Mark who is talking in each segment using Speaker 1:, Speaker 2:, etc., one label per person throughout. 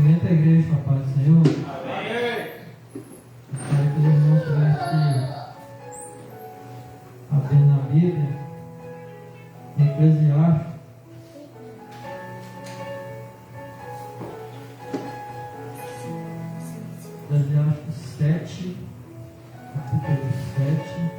Speaker 1: Cumprimento a igreja com a paz do Senhor.
Speaker 2: Amém.
Speaker 1: Espero que os irmãos estivessem abrindo a Bíblia, em Eclesiastes. Eclesiastes 7, capítulo 7.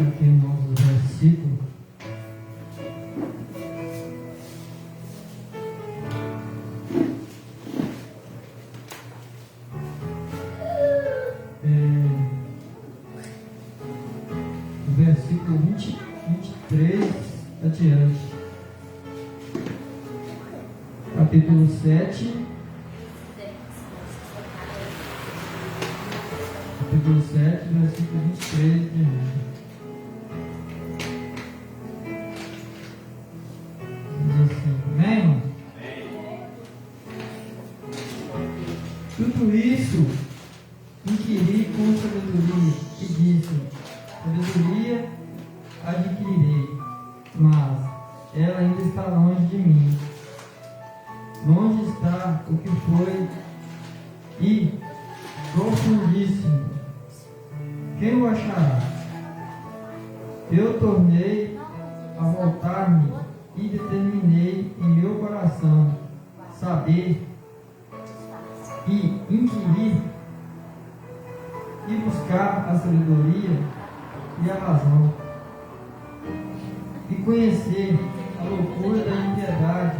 Speaker 1: Aqui o nosso versículo. O versículo 23 adiante. Capítulo 7. Capítulo 7, versículo 23 adiante. Amém? Tudo isso inquiri com sabedoria e disse: sabedoria adquirirei, mas ela ainda está longe de mim. Longe está o que foi e profundíssimo. Quem o achará? Eu tornei a voltar-me e determinei em meu coração saber e inquirir e buscar a sabedoria e a razão e conhecer a loucura da impiedade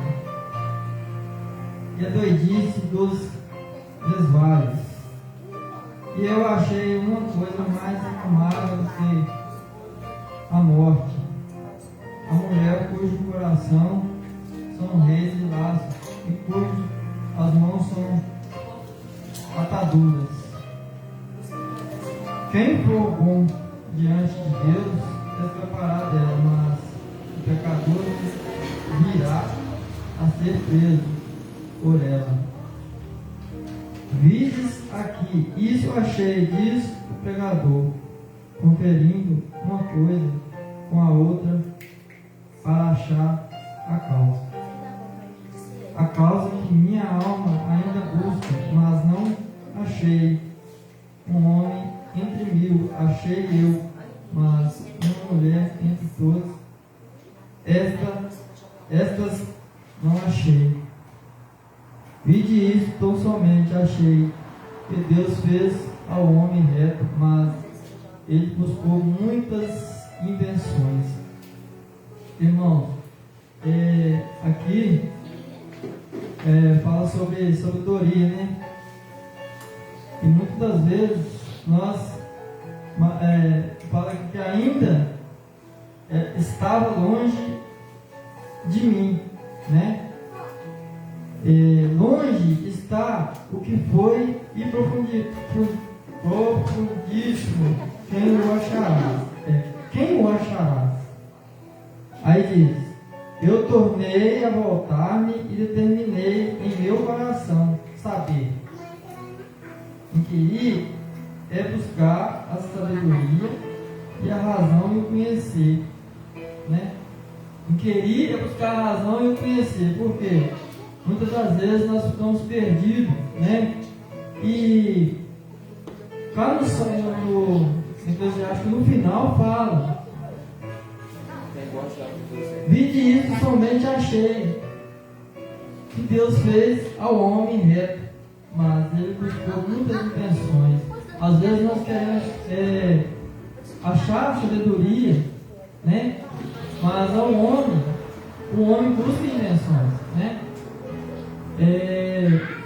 Speaker 1: e a doidice dos desvalos. E eu achei uma coisa mais amável do que a morte, a mulher cujo coração são redes de laços e cujas mãos são ataduras. Quem for bom diante de Deus escapará dela, mas o pecador virá a ser preso por ela. Vides aqui, isso achei, diz o pregador, conferindo uma coisa com a outra para achar a causa. A causa que minha alma ainda busca, mas não achei. Um homem entre mil achei eu, mas uma mulher entre todos, estas não achei. Vide isto, tão somente achei que Deus fez ao homem reto, mas ele buscou muitas invenções. Irmãos, aqui fala sobre sabedoria, né? E muitas das vezes nós fala que ainda estava longe de mim, né? Longe está o que foi e profundíssimo. Quem o achará? Quem o achará? Aí diz: eu tornei a voltar-me e determinei em meu coração saber. Inquirir é buscar a sabedoria e a razão e o conhecer, né? Inquirir é buscar a razão e o conhecer. Por quê? Muitas das vezes nós ficamos perdidos, né? E cá no Eclesiastes, no final fala: vide isso, somente achei que Deus fez ao homem reto, mas ele buscou muitas intenções. Às vezes nós queremos achar sabedoria, né? Mas o homem busca invenções, né?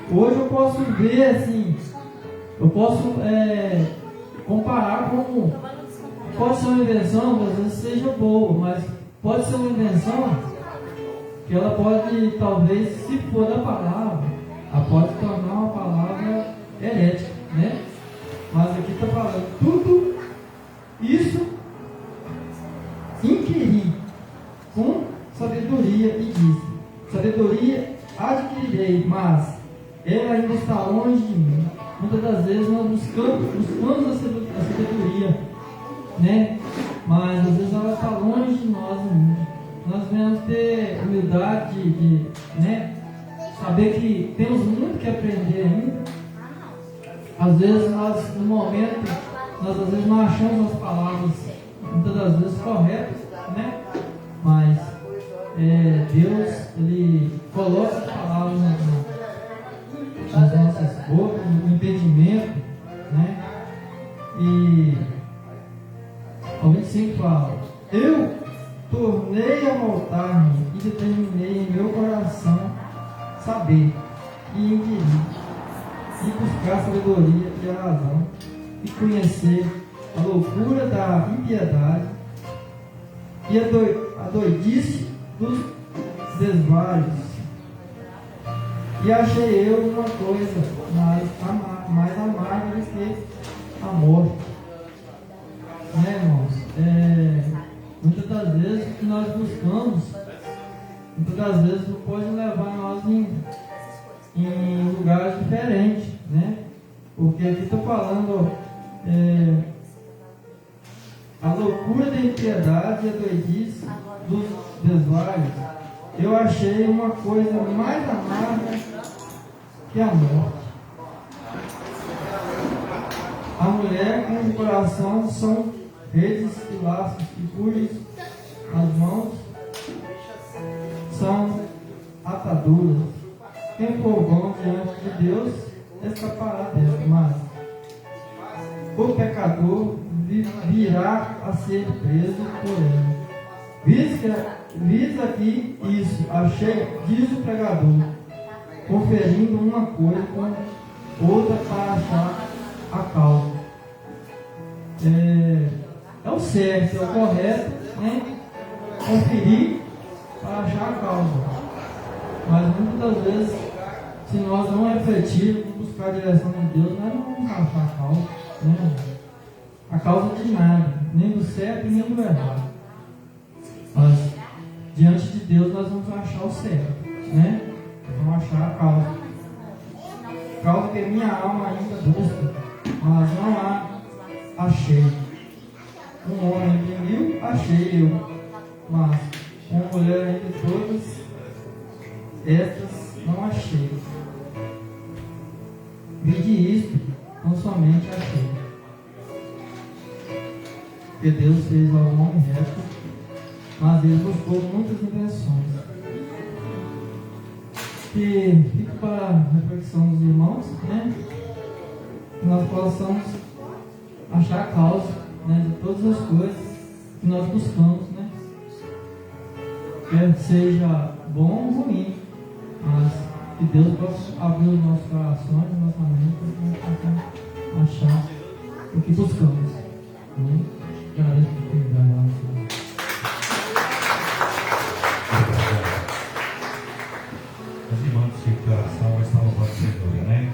Speaker 1: Hoje eu posso ver assim, eu posso comparar com... Pode ser uma invenção que às vezes seja boa, mas pode ser uma invenção que ela pode, talvez, se for da palavra, ela pode tornar uma palavra herética, né? Mas aqui está falando tudo isso inquirir com sabedoria e disse: sabedoria adquirirei, mas ela ainda está longe de mim. Muitas das vezes nós buscamos a sabedoria, né? Mas às vezes ela está longe de nós ainda. Nós devemos ter humildade de né? Saber que temos muito que aprender ainda. Às vezes nós, no momento, nós às vezes não achamos as palavras muitas das vezes corretas, né? Mas Deus, Ele coloca as palavras nas nossas bocas, no entendimento, né? E o 25 fala: eu tornei a voltar-me e determinei em meu coração saber e inquirir e buscar a sabedoria e a razão e conhecer a loucura da impiedade e a doidice dos desvalos. E achei eu uma coisa mais amarga do que a morte. Né, irmãos? Muitas das vezes o que nós buscamos, muitas das vezes pode levar nós em lugares diferentes, né? Porque aqui está falando a loucura da impiedade e a doidice dos desvarios. Eu achei uma coisa mais amarga que a morte. A mulher com o coração são redes e laços e cujas as mãos são ataduras. Quem for bom diante de Deus escapará dela, mas o pecador virá a ser preso por ele. Diz aqui isso, achei, diz o pregador, conferindo uma coisa com outra para achar a causa. É o certo, é o correto, né? Conferir para achar a causa. Mas muitas das vezes, se nós não refletirmos, buscar a direção de Deus, nós não vamos achar a causa, né? A causa de nada, nem do certo nem do errado. Mas diante de Deus nós vamos achar o certo, né? Vamos achar a causa. Causa que minha alma ainda busca, mas não há, achei. Um homem entre 1000, achei eu, mas uma mulher entre todas estas não achei. Vide isto, não somente achei. Porque Deus fez ao homem reto, mas ele buscou muitas invenções. Que fica para a reflexão dos irmãos, né? Que nós possamos achar a causa, né, de todas as coisas que nós buscamos, né? Quer seja bom ou ruim, mas que Deus possa abrir os nossos corações, nossa mente, para nós possamos achar o que buscamos. Né? Agradeço por ter dado.
Speaker 2: Os irmãos de oração vai estar louvando o Senhor, né?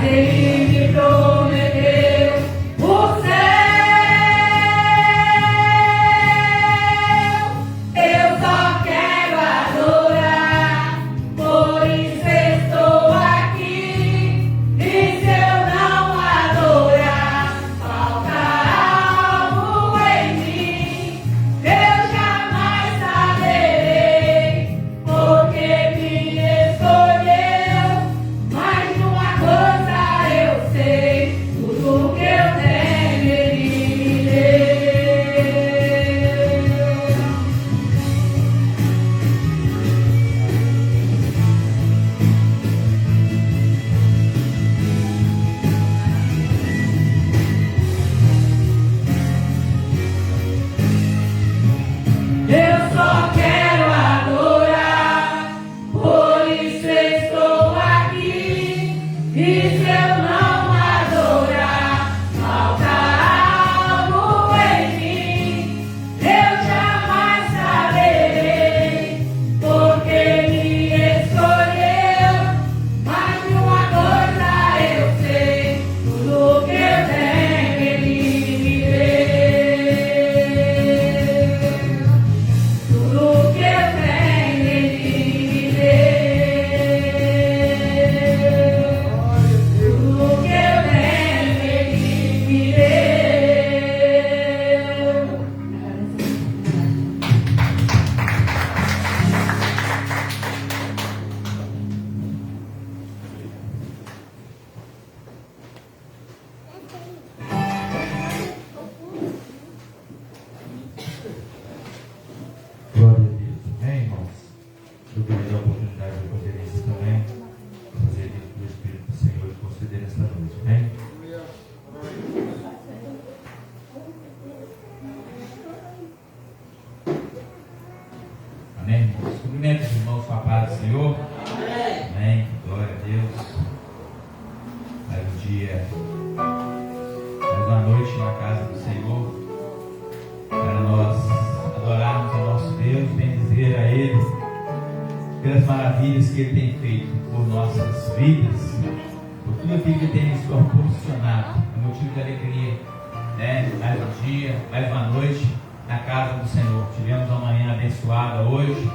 Speaker 3: Ele me prometeu o céu.
Speaker 2: Senhor? Amém. Glória a Deus. Mais um dia, mais uma noite na casa do Senhor, para nós adorarmos ao nosso Deus, bendizer a Ele pelas maravilhas que Ele tem feito por nossas vidas, por tudo aquilo que Ele tem nos proporcionado. É motivo de alegria, né? Mais um dia, mais uma noite na casa do Senhor. Tivemos uma manhã abençoada hoje,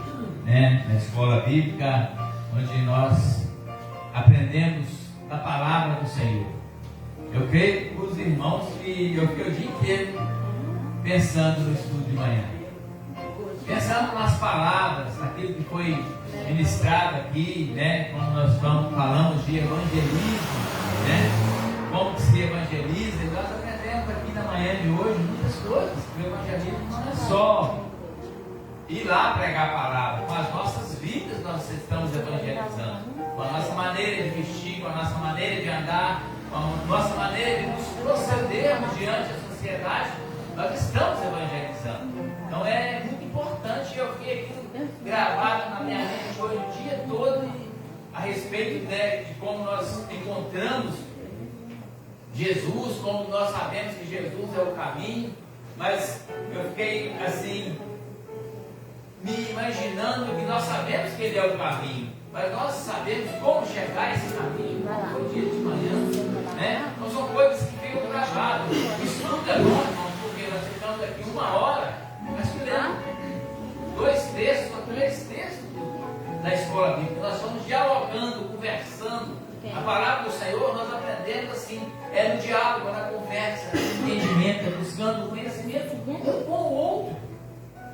Speaker 2: né? Na escola bíblica, onde nós aprendemos a palavra do Senhor. Eu creio com os irmãos que eu fiquei o dia inteiro pensando no estudo de manhã, pensando nas palavras, naquilo que foi ministrado aqui, né? Como nós falamos de evangelismo, né? Como que se evangeliza. E nós aprendemos aqui na manhã de hoje muitas coisas. O evangelismo não é só ir lá pregar a palavra. Com as nossas vidas nós estamos evangelizando, com a nossa maneira de vestir, com a nossa maneira de andar, com a nossa maneira de nos procedermos diante da sociedade. Nós estamos evangelizando. Então é muito importante. Eu fiquei aqui gravado na minha mente hoje o dia todo a respeito de como nós encontramos Jesus, como nós sabemos que Jesus é o caminho. Mas eu fiquei assim, me imaginando que nós sabemos que Ele é o caminho, mas nós sabemos como chegar a esse caminho. Como foi o dia de manhã, né? Não são coisas que ficam gravadas. O estudo é bom, irmão, porque nós ficamos aqui 1 hora, mas que lemos 2 textos ou 3 textos da escola bíblica. Nós estamos dialogando, conversando. A palavra do Senhor nós aprendemos assim, é no diálogo, na conversa, no entendimento, é buscando o conhecimento um com o outro,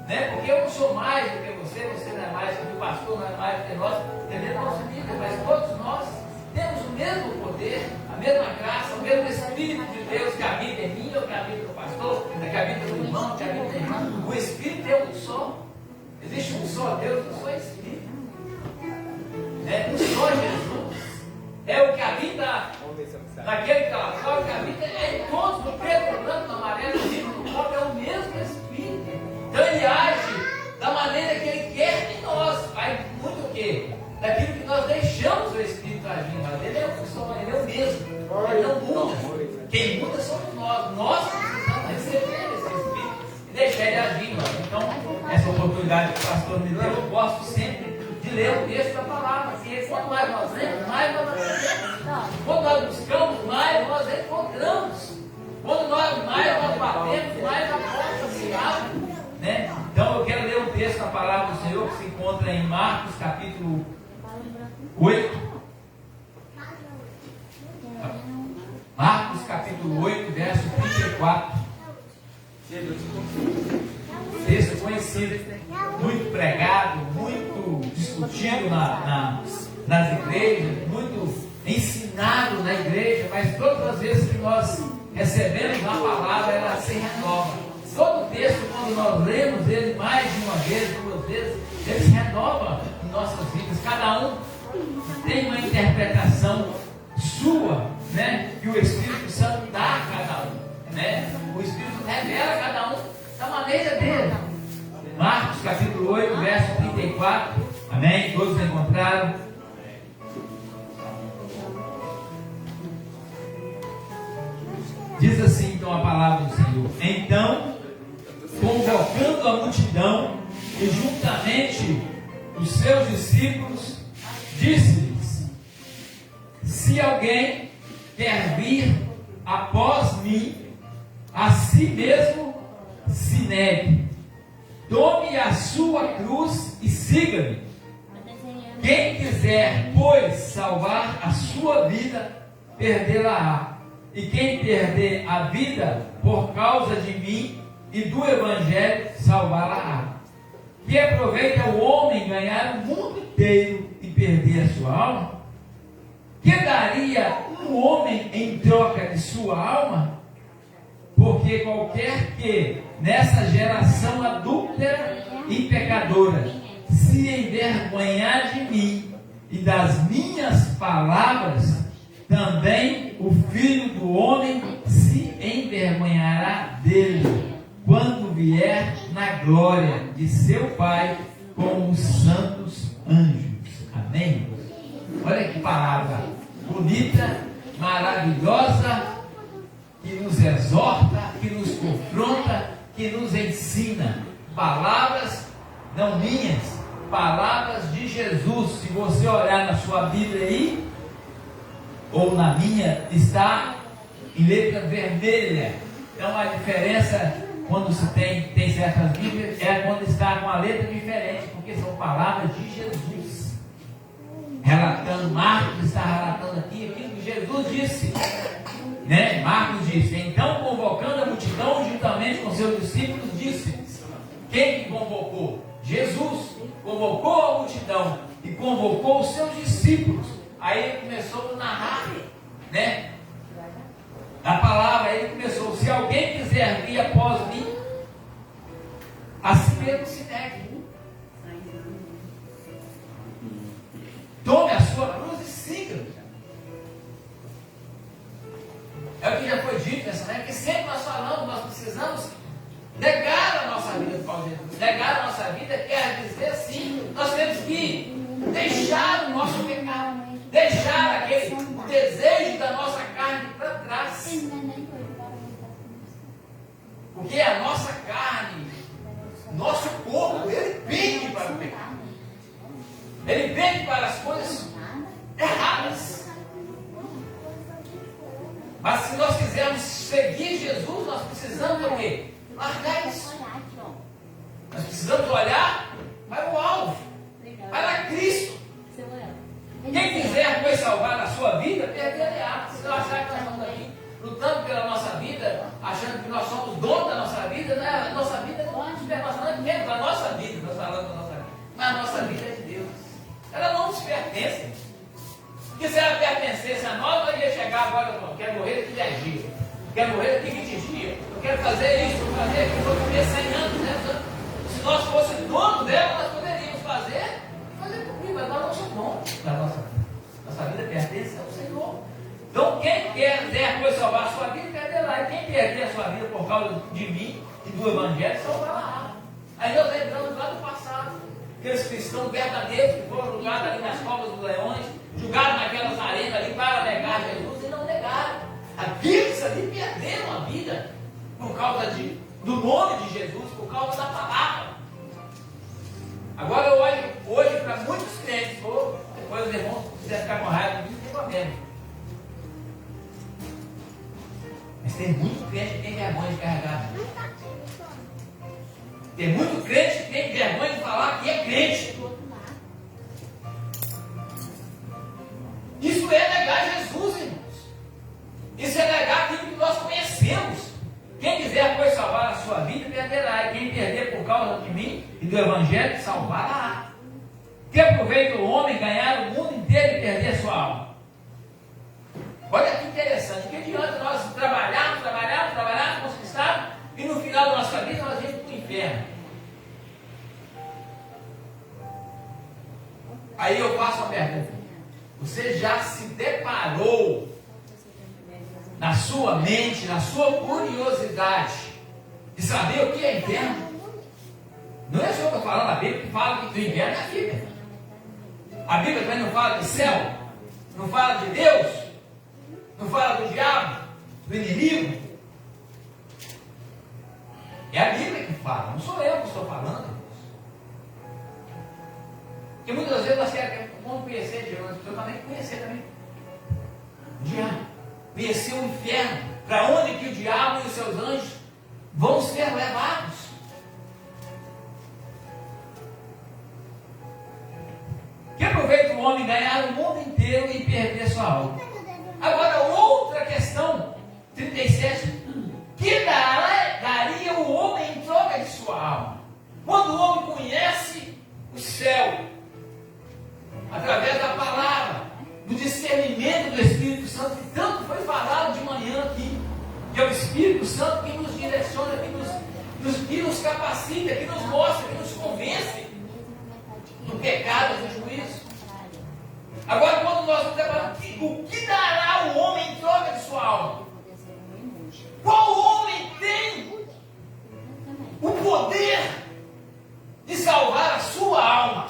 Speaker 2: né? Porque eu não sou mais do que você não é mais do que o pastor, não é mais do que nós, entendendo a nossa vida, mas todos nós temos o mesmo poder, a mesma graça, o mesmo Espírito de Deus que habita em mim, ou que habita no pastor, que habita no irmão, que habita na irmã. O Espírito é um só. Existe um só Deus, um só Espírito. Um só Jesus. É o que habita naquele que está lá fora, o que habita em todos, no preto, no branco, no amarelo, no rico, no pobre, é o mesmo Espírito. Então ele age da maneira que ele quer em nós. Vai muito o quê? Daquilo que nós deixamos o Espírito agir. Mas ele é o mesmo. Ele não muda. Quem muda somos nós. Nós precisamos receber esse Espírito e deixar ele agir. Então, essa oportunidade que o pastor me deu, eu gosto sempre de ler o texto da palavra. Assim, quanto mais nós lemos, mais nós aprendemos. Quando nós buscamos, mais nós encontramos. Quando mais nós batemos, mais a porta se abre, né? Então eu quero ler um texto da palavra do Senhor que se encontra em Marcos capítulo 8. Marcos capítulo 8, verso 34. Texto conhecido, muito pregado, muito discutido nas igrejas, muito ensinado na igreja, mas todas as vezes que nós recebemos a palavra, ela se renova. Todo texto, quando nós lemos ele mais de uma vez, 2 vezes, ele se renova em nossas vidas. Cada um tem uma interpretação sua, né? Que o Espírito Santo dá a cada um, né? O Espírito revela a cada um da maneira dele. Marcos capítulo 8, verso 34. Amém? Todos encontraram? Diz assim então a palavra do Senhor. Então, convocando a multidão e juntamente os seus discípulos, disse-lhes: se alguém quer vir após mim, a si mesmo se negue, tome a sua cruz e siga-me. Quem quiser, pois, salvar a sua vida, perdê-la-á. E quem perder a vida por causa de mim e do Evangelho, salvá-la-á. Que aproveita o homem ganhar o mundo inteiro e perder a sua alma? Que daria um homem em troca de sua alma? Porque qualquer que nessa geração adúltera e pecadora se envergonhar de mim e das minhas palavras, também o Filho do Homem se envergonhará dele, quando vier na glória de seu Pai com os santos anjos. Amém? Olha que palavra bonita, maravilhosa, que nos exorta, que nos confronta, que nos ensina. Palavras não minhas, palavras de Jesus. Se você olhar na sua Bíblia aí, ou na minha, está em letra vermelha. Então a diferença quando se tem certas Bíblias é quando está com a letra diferente, porque são palavras de Jesus. Relatando, Marcos está relatando aqui aquilo que Jesus disse. Né? Marcos disse: então, convocando a multidão juntamente com seus discípulos, disse. Quem que convocou? Jesus convocou a multidão e convocou os seus discípulos. Aí ele começou a narrar, né? A palavra, ele começou: se alguém quiser vir após mim, a si mesmo se negue. Tome a sua cruz e siga. É o que já foi dito nessa, né? Que sempre nós falamos, nós precisamos negar a nossa vida por causa de Jesus. Negar a nossa vida quer dizer sim, nós temos que deixar o nosso pecado, deixar aquele desejo da nossa carne para trás. Porque a nossa carne, nosso corpo, ele pende para o pecado. Ele pende para as coisas erradas. Mas se nós quisermos seguir Jesus, nós precisamos o quê? Largar isso. Nós precisamos olhar para o alvo, para Cristo. Quem quiser, pois, salvar a sua vida, perderá. Se nós achar que nós estamos aqui lutando pela nossa vida, achando que nós somos donos da nossa vida, né? A nossa vida não nos pertence, nós temos a nossa vida, nós falamos da nossa vida, mas a nossa vida é de Deus. Ela não nos pertence. Porque se ela pertencesse a nós, nós ia chegar agora, eu quero morrer daqui 10 dias, eu quero morrer daqui 20 dias, eu quero fazer isso, eu vou fazer aquilo, vou comer 100 anos, né? Se nós fôssemos donos dela, nós poderíamos fazer comigo, mas nós não somos donos da nossa vida. Nossa vida pertence ao Senhor. Então, quem quer pois salvar a sua vida, perderá. E quem perder a sua vida por causa de mim e do Evangelho, salvará. Aí nós lembramos lá do passado. Aqueles cristãos verdadeiros que foram julgados ali nas covas dos leões, julgados naquelas arenas ali para negar Jesus e não negaram. Aqueles ali perderam a vida por causa do nome de Jesus, por causa da palavra. Agora eu olho hoje para muitos crentes, depois os irmãos quiserem ficar com raiva, não tem problema. Mas tem muito crente que tem vergonha de carregar. Tem muito crente que tem vergonha de falar que é crente. Isso é negar Jesus, irmãos. Isso é negar aquilo que nós conhecemos. Quem quiser, pois, salvar a sua vida, perderá. E quem perder por causa de mim e do Evangelho, salvará. Que aproveita o homem ganhar o mundo inteiro e perder a sua alma? Olha que interessante. Que adianta nós trabalharmos, conquistar, e no final da nossa vida nós vamos para o inferno. Aí eu faço uma pergunta. Você já se deparou na sua mente, na sua curiosidade, de saber o que é inferno? Não é só eu estou falando, a Bíblia que fala que do inferno é a Bíblia. A Bíblia também não fala de céu, não fala de Deus, não fala do diabo, do inimigo. É a Bíblia que fala, não sou eu que estou falando. Porque muitas vezes nós queremos conhecer Deus, nós precisamos também conhecer também o diabo, conhecer o inferno, para onde que o diabo e os seus anjos vão ser levados. Que aproveita o homem ganhar o mundo inteiro e perder sua alma. Agora, outra questão, 37, que daria o homem em troca de sua alma? Quando o homem conhece o céu, através da palavra, do discernimento do Espírito Santo, que tanto foi falado de manhã aqui, que é o Espírito Santo que nos direciona, que nos capacita, que nos mostra, que nos convence do pecado, do juízo. Agora, quando nós nos deparamos, o que dará o homem em troca de sua alma? Qual homem tem o poder de salvar a sua alma?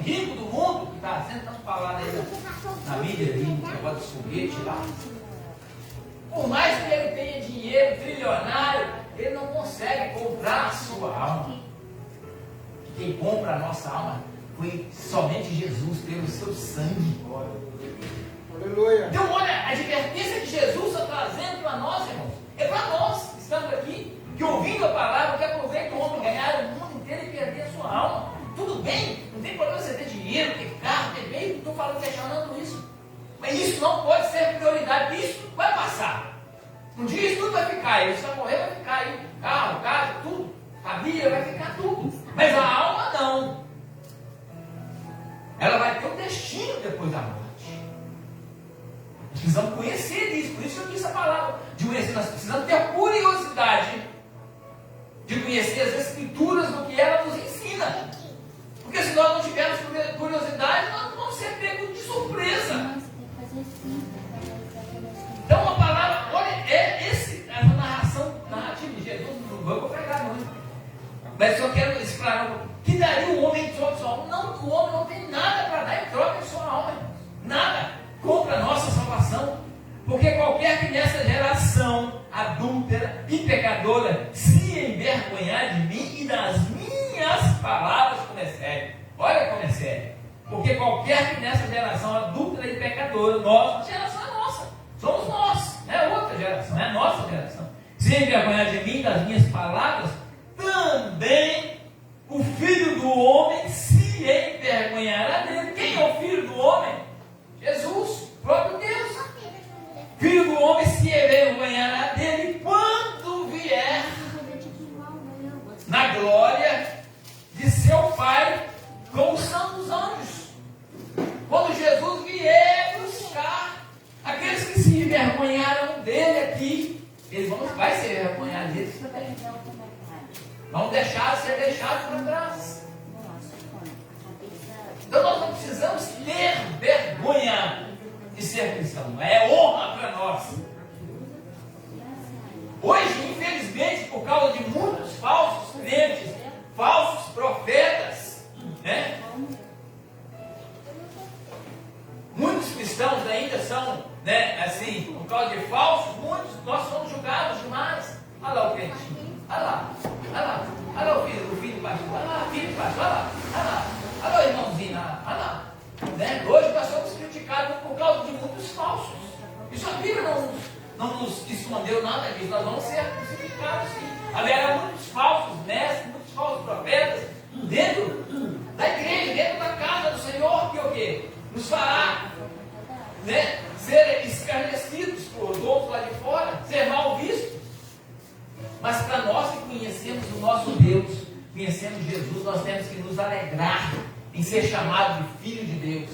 Speaker 2: rico do mundo, que está sendo tanto falado aí na mídia, aí, no negócio dos foguetes lá, por mais que ele tenha dinheiro, trilionário, ele não consegue comprar a sua alma. Quem compra a nossa alma foi somente Jesus, pelo seu sangue.
Speaker 3: Aleluia.
Speaker 2: Então, olha, a advertência que Jesus está trazendo para nós, irmãos, é para nós que estamos aqui, que ouvindo a palavra, que aproveita o homem ganhar o mundo inteiro e perder a sua alma. Tudo bem, não tem problema você ter dinheiro, ter carro, ter bem, não estou falando, questionando isso. Mas isso não pode ser prioridade, isso vai passar. Um dia isso tudo vai ficar, e você vai morrer, vai ficar aí, carro, casa, tudo, família, vai ficar tudo. Mas a alma não. Ela vai ter um destino depois da morte. Nós precisamos conhecer isso, por isso eu disse a palavra de conhecer. Nós precisamos ter a curiosidade de conhecer as Escrituras do que ela nos ensina. Porque se nós não tivermos curiosidade, nós vamos ser pegos de surpresa. Então a palavra, olha, essa narrativa de Jesus, não vou pregar muito. Mas eu quero explanar que daria o homem em troca de sua alma. Não, o homem não tem nada para dar em troca de sua alma. Nada. Compra a nossa salvação. Porque qualquer que nessa geração adúltera e pecadora se envergonhar de mim e das minhas palavras, como é sério. Olha como é sério. Porque qualquer que nessa geração adúltera e pecadora, a geração é nossa. Somos nós. Não é outra geração, é a nossa geração. Se envergonhar de mim e das minhas palavras, também o Filho do Homem se envergonhará dele. Quem é o Filho do Homem? Jesus, o próprio Deus. Filho do Homem se envergonhará dele quando vier na glória de seu Pai com os santos anjos. Quando Jesus vier buscar aqueles que se envergonharam dele aqui, eles vai se envergonhar deles também. Vão ser deixados para trás. Então nós não precisamos ter vergonha de ser cristão. É honra para nós. Hoje, infelizmente, por causa de muitos falsos crentes, falsos profetas, né? Muitos cristãos ainda são, né, assim, por causa de falsos, nós somos julgados demais. Olha lá o crentinho, olha lá o filho do pastor, olha lá, filho do pastor, olha lá o irmãozinho, olha lá. Né? Hoje nós somos criticados por causa de muitos falsos. Isso a Bíblia não nos escondeu nada disso, nós vamos ser crucificados sim. Haverá muitos falsos mestres, muitos falsos profetas dentro da igreja, dentro da casa do Senhor, que o quê? Nos fará, né, ser escarnecidos por outros lá de fora, ser mal vistos. Mas para nós que conhecemos o nosso Deus, conhecemos Jesus, nós temos que nos alegrar em ser chamado de filho de Deus,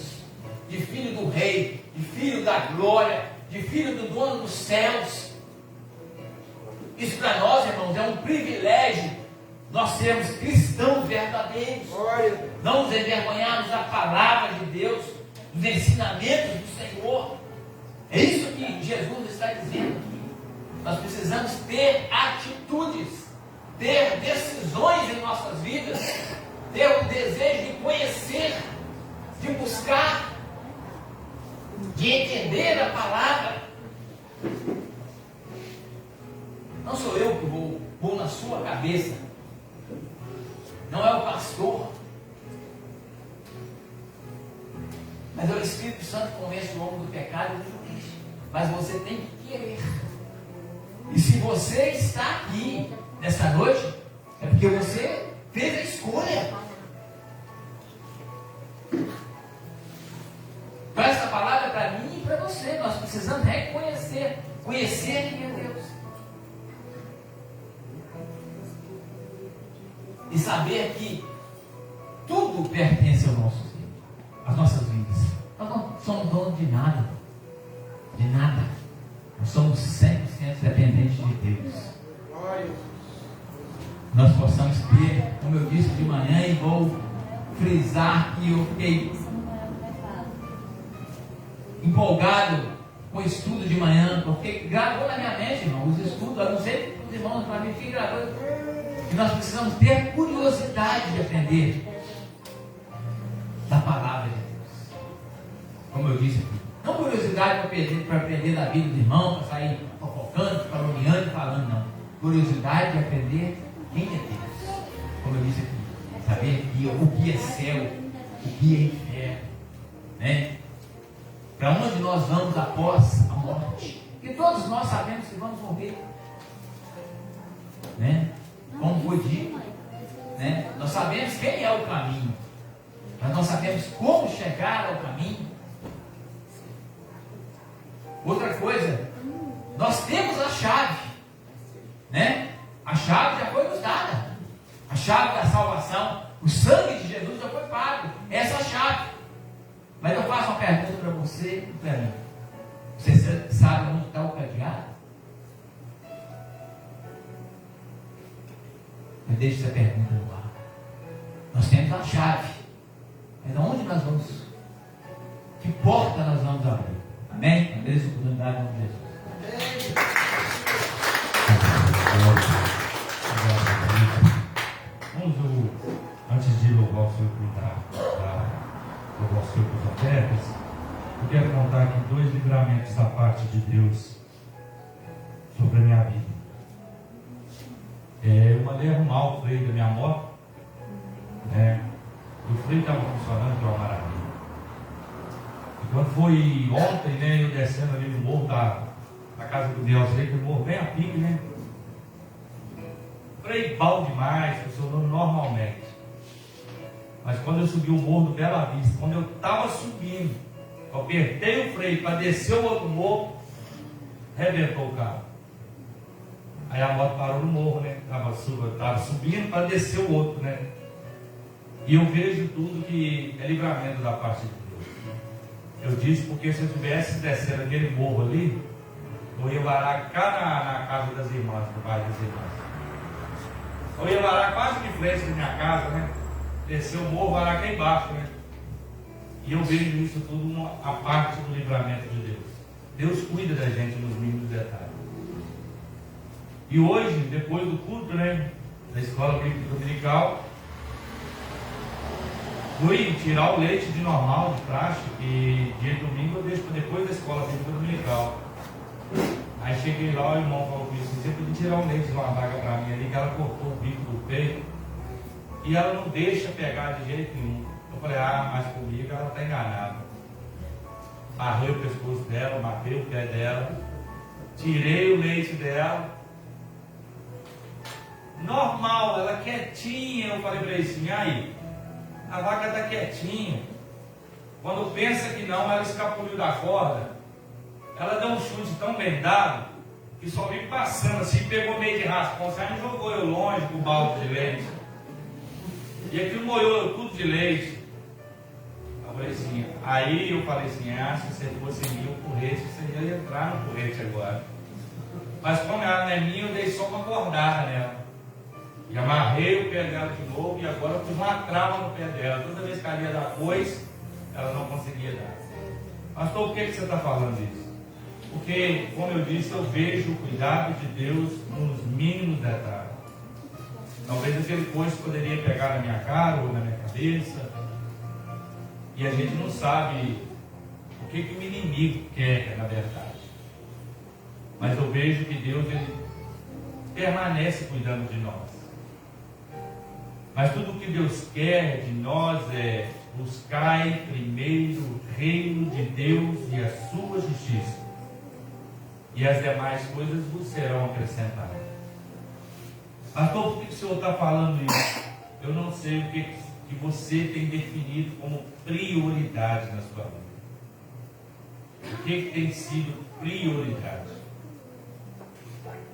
Speaker 2: de filho do Rei, de filho da glória, de filho do dono dos céus. Isso para nós, irmãos, é um privilégio, nós sermos cristãos verdadeiros, não nos envergonharmos da palavra de Deus, dos ensinamentos do Senhor. É isso que Jesus está dizendo aqui. Nós precisamos ter atitudes, ter decisões em nossas vidas, ter o desejo de conhecer, de buscar, de entender a palavra. Não sou eu que vou pôr na sua cabeça, não é o pastor, mas é o Espírito Santo que convence o homem do pecado e do juízo. Mas você tem que querer. E se você está aqui nesta noite, é porque você fez a escolha. Então essa palavra é para mim e para você. Nós precisamos reconhecer, conhecer quem é Deus. E saber que tudo pertence ao nosso Deus, às nossas vidas. Nós não somos donos de nada. De nada. Nós somos 100% dependentes de Deus. Nós possamos ter, como eu disse de manhã, e vou frisar que eu fiquei empolgado com o estudo de manhã, porque gravou na minha mente, irmão, os estudos, eu não sei os irmãos, para mim, fiquem gravando. E nós precisamos ter curiosidade de aprender. palavra de Deus. Como eu disse aqui, não curiosidade para aprender da vida do irmão, para sair fofocando, caluniando e falando, não. Curiosidade de aprender quem é Deus. Como eu disse aqui, saber o que é céu, o que é inferno, né? Para onde nós vamos após a morte. Porque todos nós sabemos que vamos morrer, né? Como foi dito, né? Nós sabemos quem é o caminho, mas nós sabemos como chegar ao caminho. Outra coisa, nós temos a chave, né? A chave já foi nos dada, a chave da salvação, o sangue de Jesus já foi pago, essa é a chave. Mas eu faço uma pergunta para você e para mim: você sabe onde está o cadeado? Mas deixe essa pergunta no ar. Nós temos a chave, mas aonde nós vamos? Que porta nós vamos abrir? Amém? Agradeço a oportunidade em nome de Jesus.
Speaker 4: Vamos, antes de louvar o Senhor louvar o Senhor com as ofertas, eu quero contar aqui 2 livramentos da parte de Deus sobre a minha vida. Eu mandei arrumar o freio da minha moto, né? O freio estava funcionando, que é uma maravilha. E quando foi ontem, né, eu descendo ali no morro da casa do Deus, que o morro bem a pique, né? Freio bom demais, funcionando normalmente. Mas quando eu subi o morro do Bela Vista, quando eu estava subindo, eu apertei o freio para descer o outro morro, arrebentou o carro. Aí a moto parou no morro, né? Estava subindo para descer o outro, né? E eu vejo tudo que é livramento da parte de Deus. Eu disse porque se eu tivesse descendo aquele morro ali, eu ia varar cá na casa das irmãs, no bairro das irmãs. Eu ia varar quase de frente da minha casa, né? Descer o morro, varar aqui embaixo, né? E eu vejo isso tudo a parte do livramento de Deus. Deus cuida da gente nos mínimos detalhes. E hoje, depois do culto, né, da escola bíblica dominical, fui tirar o leite de normal, de praxe, que dia de domingo eu deixo para depois da escola bíblica dominical. Aí cheguei lá, o irmão falou comigo assim: você podia tirar um leite de uma vaga para mim ali, que ela cortou o bico do peito e ela não deixa pegar de jeito nenhum. Eu falei: mas comigo ela está enganada. Barrei o pescoço dela, marquei o pé dela, tirei o leite dela. Normal, ela quietinha. Eu falei para ele assim: aí, a vaca está quietinha. Quando pensa que não, ela escapuliu da corda. Ela deu um chute tão bem dado que só vim passando assim, pegou meio de raspão, e jogou eu longe com o balde de leite. E aquilo molhou eu tudo de leite. Aí eu falei assim: se você fosse minha, o porrete, você ia entrar no porrete agora. Mas como ela não é minha, eu dei só uma cordada nela. E amarrei o pé dela de novo e agora eu pus uma trava no pé dela. Toda vez que ela ia dar coisa, ela não conseguia dar. Pastor, por que você está falando isso? Porque, como eu disse, eu vejo o cuidado de Deus nos mínimos detalhes. Talvez aquele coice poderia pegar na minha cara ou na minha cabeça. E a gente não sabe o que o inimigo quer, na verdade. Mas eu vejo que Deus, ele permanece cuidando de nós. Mas tudo o que Deus quer de nós é: buscai primeiro o reino de Deus e a sua justiça, e as demais coisas vos serão acrescentadas. Pastor, por que o senhor está falando isso? Eu não sei o que você tem definido como prioridade na sua vida. O que tem sido prioridade?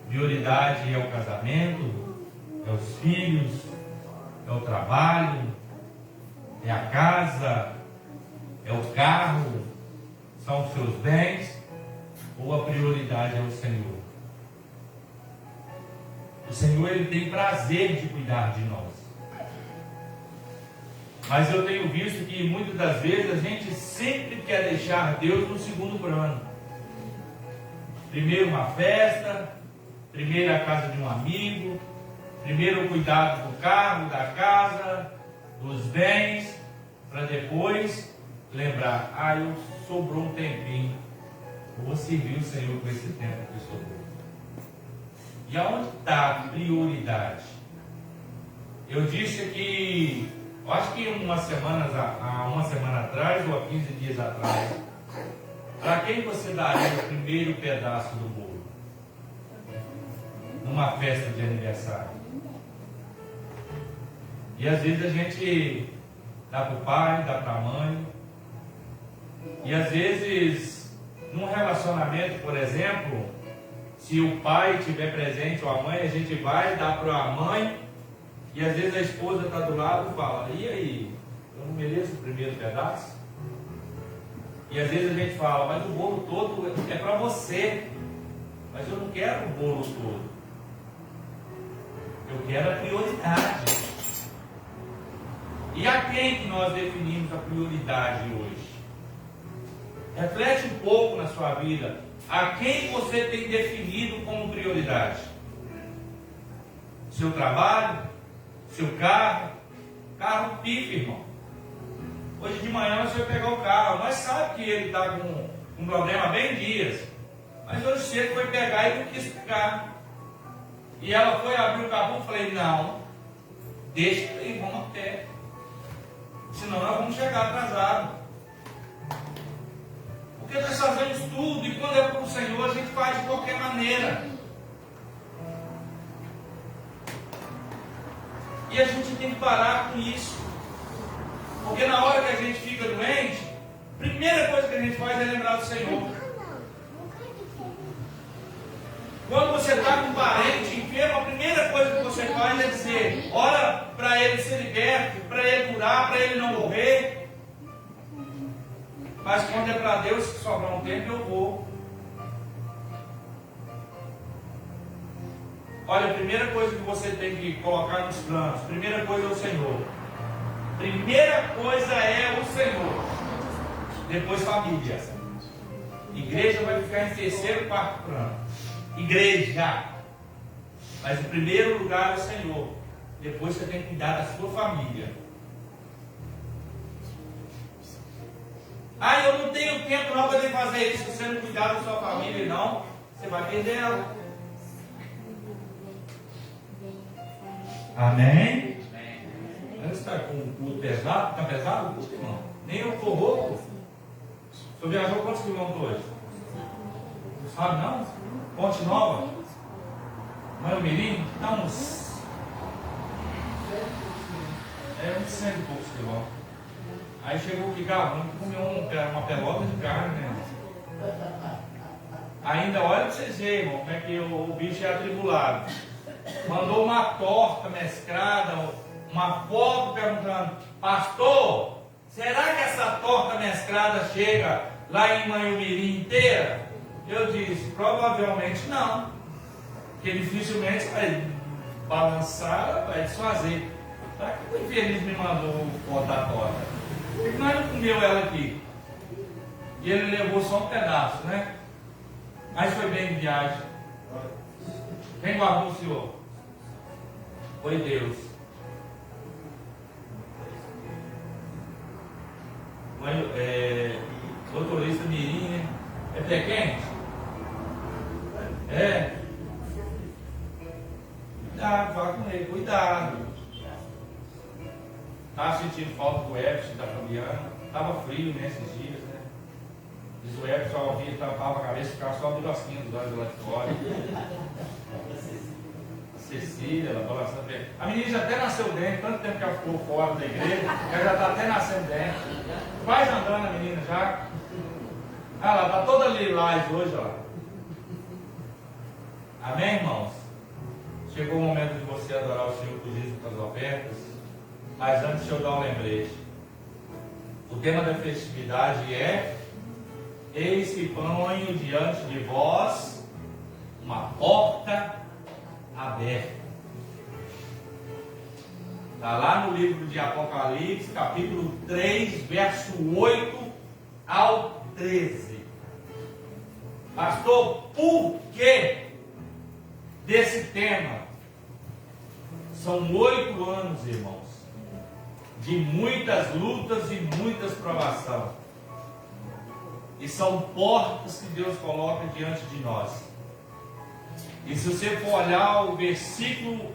Speaker 4: Prioridade é o casamento, é os filhos, é o trabalho, é a casa, é o carro, são os seus bens, ou a prioridade é o Senhor? O Senhor, ele tem prazer de cuidar de nós. Mas eu tenho visto que muitas das vezes a gente sempre quer deixar Deus no segundo plano. Primeiro uma festa, primeiro a casa de um amigo, primeiro o cuidado do carro, da casa, dos bens, para depois lembrar, eu sobrou um tempinho, eu vou servir o Senhor com esse tempo que sobrou. E aonde está a prioridade? Eu disse que, eu acho que há uma semana atrás, ou há 15 dias atrás, para quem você daria o primeiro pedaço do bolo? Numa festa de aniversário. E às vezes a gente dá para o pai, dá para a mãe. E às vezes, num relacionamento, por exemplo, se o pai estiver presente ou a mãe, a gente vai dar para a mãe. E às vezes a esposa está do lado e fala, e aí, eu não mereço o primeiro pedaço? E às vezes a gente fala, mas o bolo todo é para você. Mas eu não quero o bolo todo. Eu quero a prioridade. E a quem que nós definimos a prioridade hoje? Reflete um pouco na sua vida. A quem você tem definido como prioridade? Seu trabalho? Seu carro? Carro pife, irmão. Hoje de manhã você vai pegar o carro, mas sabe que ele está com um problema há bem dias. Mas hoje cedo foi pegar e não quis ficar. E ela foi abrir o carro e falei, não, deixa aí, vamos a pé. Senão nós vamos chegar atrasados. Porque nós fazemos tudo e quando é para o Senhor a gente faz de qualquer maneira. E a gente tem que parar com isso. Porque na hora que a gente fica doente, a primeira coisa que a gente faz é lembrar do Senhor. Quando você está com um parente enfermo, a primeira coisa que você faz é dizer, ora para ele ser liberto, para ele curar, para ele não morrer. Mas quando é para Deus, se sobrar um tempo, eu vou. Olha, a primeira coisa que você tem que colocar nos planos, primeira coisa é o Senhor. Primeira coisa é o Senhor. Depois família. Igreja vai ficar em terceiro, quarto plano. Igreja. Mas o primeiro lugar é o Senhor. Depois você tem que cuidar da sua família. Eu não tenho tempo não para fazer isso. Se você não cuidar da sua família, não, você vai perder ela. Amém? Você está com o culto pesado? Está pesado o culto, irmão? Nem eu estou rouco. O senhor viajou quantos quilômetros hoje? Não sabe não? Ponte Nova? Mãe Mirim? Dá uns 100 e poucos quilômetros. Aí chegou aqui, Gavão, comeu uma pelota de carne, né? Ainda olha para vocês verem, irmão, como é que o bicho é atribulado. Mandou uma torta mesclada, uma foto perguntando, pastor, será que essa torta mesclada chega lá em Manhumirim inteira? Eu disse, provavelmente não, porque dificilmente vai balançar, vai desfazer. Será que o infeliz me mandou foto da torta? Por que nós não comeu ela aqui? E ele levou só um pedaço, né? Mas foi bem de viagem. Quem guardou o Senhor? Foi Deus. Motorista mirim, né? É pé quente? É. Cuidado, fala com ele, cuidado. Estava sentindo falta do Everton, da Fabiana. Estava frio nesses dias, né? Diz o Everton só ouvia, tapava a cabeça e ficava só a birosquinha dos olhos lá de fora. Cecília, ela balançando bem. A menina já até nasceu dentro, tanto tempo que ela ficou fora da igreja, ela já está até nascendo dentro. Quase andando a menina já. Ela está toda lilás hoje, ó. Amém, irmãos? Chegou o momento de você adorar o Senhor com o dízimo das ofertas. Mas antes eu dar um lembrete. O tema da festividade é: eis que ponho diante de vós uma porta aberta. Está lá no livro de Apocalipse, capítulo 3, verso 8 ao 13. Pastor, por que desse tema? São 8 anos, irmãos, de muitas lutas e muitas provações. E são portas que Deus coloca diante de nós. E se você for olhar o versículo,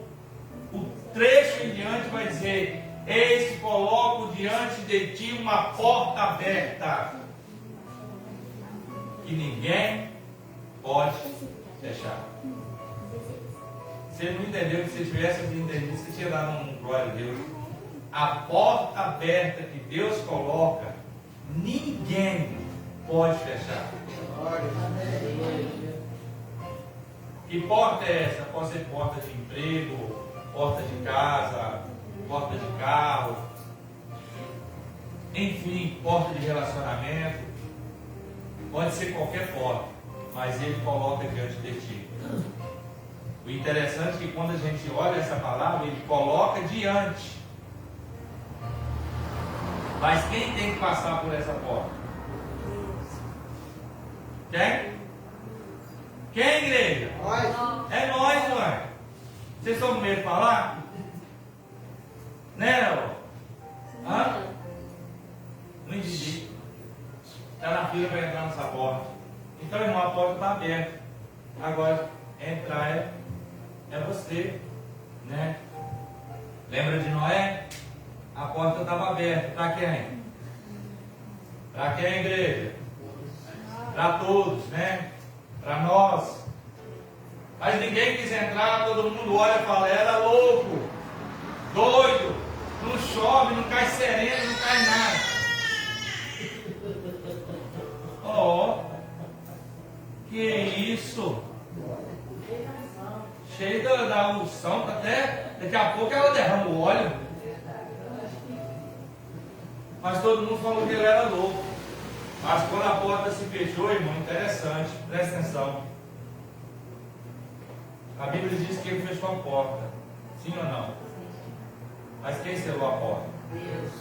Speaker 4: o trecho em diante vai dizer: eis que coloco diante de ti uma porta aberta, que ninguém pode fechar. Você não entendeu? Que se tivesse entendido, você tinha dado um glória a Deus. A porta aberta que Deus coloca, ninguém pode fechar. Que porta é essa? Pode ser porta de emprego, porta de casa, porta de carro, enfim, porta de relacionamento. Pode ser qualquer porta, mas Ele coloca diante de ti. O interessante é que quando a gente olha essa palavra, Ele coloca diante. Mas quem tem que passar por essa porta? Quem? Quem, igreja?
Speaker 3: Nós.
Speaker 4: É nós, ué. Vocês estão com medo de falar? Né, não? Hã? Não entendi. Está na fila para entrar nessa porta. Então, irmão, a porta está aberta. Agora, entrar é você, né? Lembra de Noé? A porta estava aberta. Para quem? Para quem, igreja? Para todos, né? Para nós. Mas ninguém quis entrar, todo mundo olha e fala: era louco, doido, não chove, não cai sereno, não cai nada. Oh, que isso? Cheio da unção, até daqui a pouco ela derrama o óleo. Mas todo mundo falou que ele era louco. Mas quando a porta se fechou, irmão, interessante, presta atenção. A Bíblia diz que ele fechou a porta. Sim ou não? Mas quem selou a porta?
Speaker 5: Deus.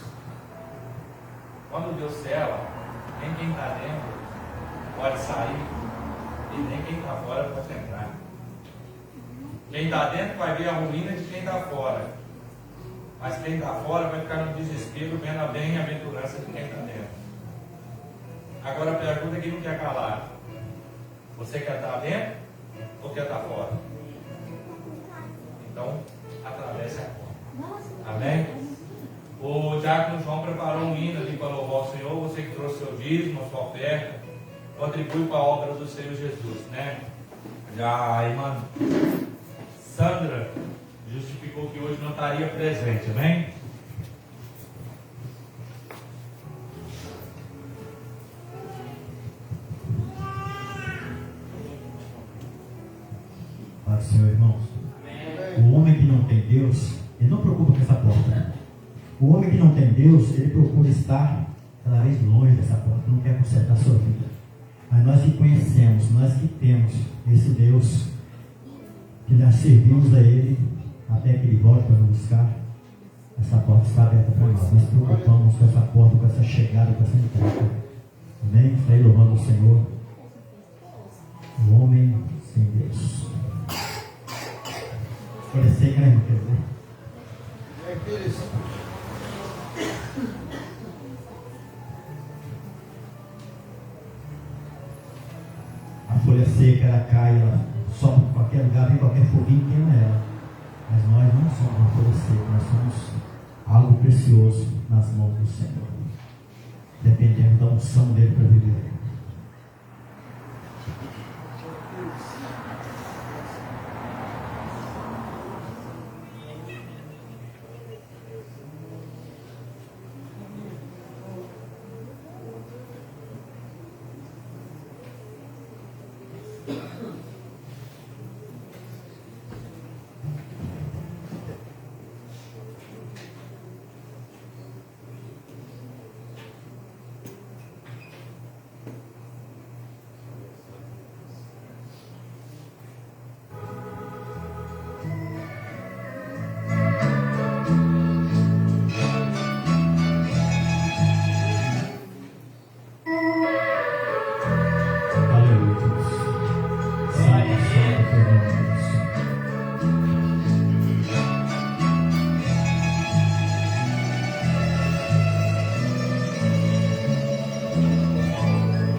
Speaker 4: Quando Deus sela, nem quem está dentro pode sair, e nem quem está fora pode entrar. Quem está dentro vai ver a ruína de quem está fora. Mas quem está fora vai ficar no desespero vendo a bem-aventurança de quem está dentro. Agora a pergunta é que não quer calar: você quer estar dentro ou quer estar fora? Então, atravesse a porta. Amém? O diácono João preparou um hino ali para louvar o Senhor. Você que trouxe seu dízimo, a sua oferta, contribui para a obra do Senhor Jesus, né? Já a irmã Sandra justificou que hoje não estaria presente, amém?
Speaker 6: Paz do Senhor, irmãos. O homem que não tem Deus, ele não preocupa com essa porta. O homem que não tem Deus, ele procura estar cada vez longe dessa porta, não quer consertar a sua vida. Mas nós que conhecemos, nós que temos esse Deus, que nós servimos a Ele até que Ele volte para nos buscar, essa porta está aberta para nós. Nós preocupamos com essa porta, com essa chegada, com essa entrada. Amém? Está aí louvando o Senhor. O homem sem Deus. Folha seca, né, irmão? Quer dizer?
Speaker 3: É aqueles.
Speaker 6: A folha seca, ela cai, ela sobe em qualquer lugar, vem qualquer foguinho, queima ela. Mas nós não somos uma folha seca, nós somos algo precioso nas mãos do Senhor. Dependendo da unção dele para viver.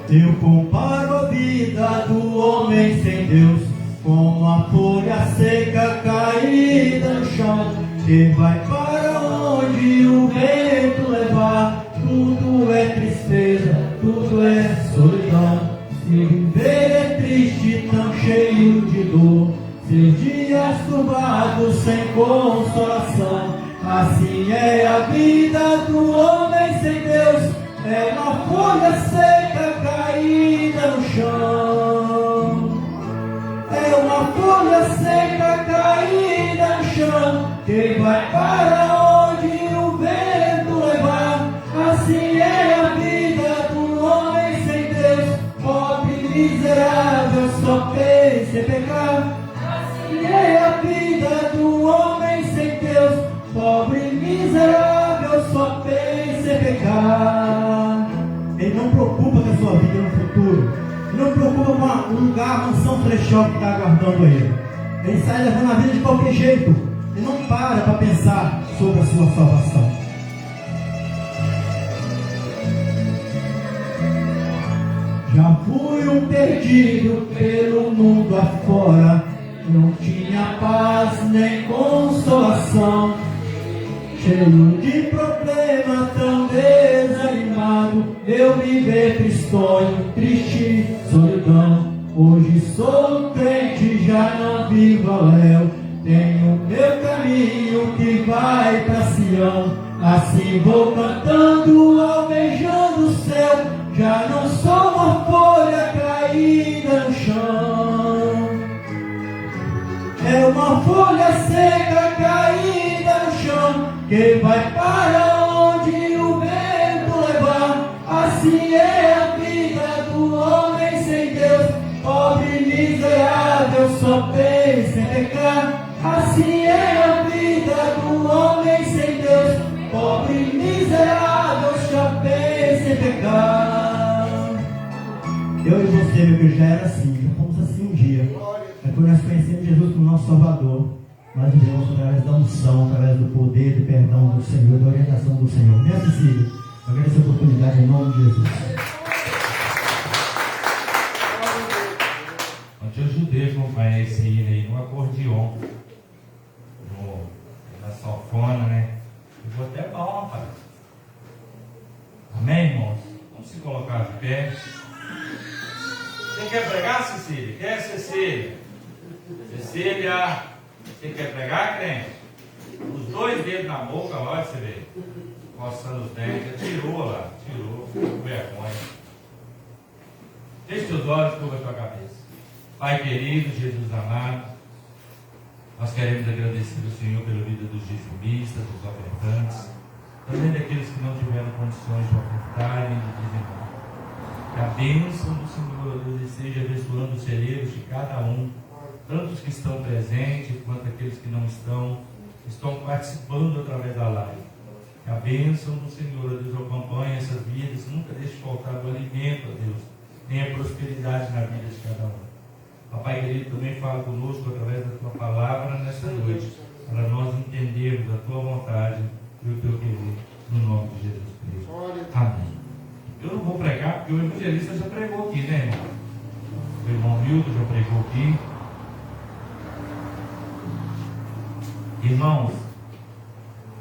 Speaker 6: Eu comparo a vida do homem sem Deus como a folha seca caída no chão, que vai para onde o vento levar. Tudo é tristeza, tudo é solidão. Se viver é triste, tão cheio de dor, seus dias turbados sem consolação. Assim é a vida do homem sem Deus, é uma folha seca caída no chão. É uma folha seca caída no chão, que vai para onde o vento levar. Assim é a vida do homem sem Deus, pobre, miserável, só pensa em pecar. Assim é a vida do homem sem Deus, pobre, miserável, só pensa em pecar. Ele não preocupa com a sua vida no futuro. Ele não preocupa com um lugar, uma mansão celestial que está aguardando ele. Ele sai levando a vida de qualquer jeito. Ele não para pensar sobre a sua salvação. Já fui um perdido pelo mundo afora, não tinha paz nem consolação. Cheio de problema, tão desanimado, eu viver tristonho, triste, solidão. Hoje sou crente, já não vivo ao léu, tenho meu caminho que vai pra Sião. Assim vou cantando, almejando o céu, já não sou uma folha caída no chão. É uma folha seca caída no chão, que vai para onde o vento levar. Assim é a vida do homem sem Deus, pobre, miserável, só pensa em pecar. Assim é a vida do homem sem Deus, pobre, miserável, só pensa em pecar. Eu e você, meu Deus, já era assim, já fomos assim um dia. É quando nós conhecemos Jesus como nosso Salvador, nós vivemos através da unção, através do poder, do perdão do Senhor, da orientação do Senhor. Minha Cecília, eu agradeço a oportunidade em nome de Jesus.
Speaker 4: Eu te ajudei a acompanhar esse hino aí no acordeon, na sanfona, né? Ficou até bom, rapaz. Amém, irmãos? Vamos se colocar de pé. Você quer pregar, Cecília? Quer, Cecília? Cecília, você quer pregar, crente? Os dois dedos na boca, olha, você vê. Coçando os dentes. Tirou lá, tirou. Com vergonha. Feche os olhos e curva a tua cabeça. Pai querido, Jesus amado, nós queremos agradecer ao Senhor pela vida dos dizimistas, dos ofertantes, também daqueles que não tiveram condições de ofertar nem de dizimar. Que a bênção do Senhor Deus esteja abençoando os celeiros de cada um, tanto os que estão presentes quanto aqueles que não estão participando através da live. Que a bênção do Senhor Deus acompanhe essas vidas, nunca deixe faltar do alimento, Deus, nem a prosperidade na vida de cada um. Papai querido, também fala conosco através da tua palavra nessa noite, para nós entendermos a tua vontade e o teu querer, no nome de Jesus Cristo. Amém. Eu não vou pregar, porque o evangelista já pregou aqui, né, irmão? O irmão Milton já pregou aqui. Irmãos,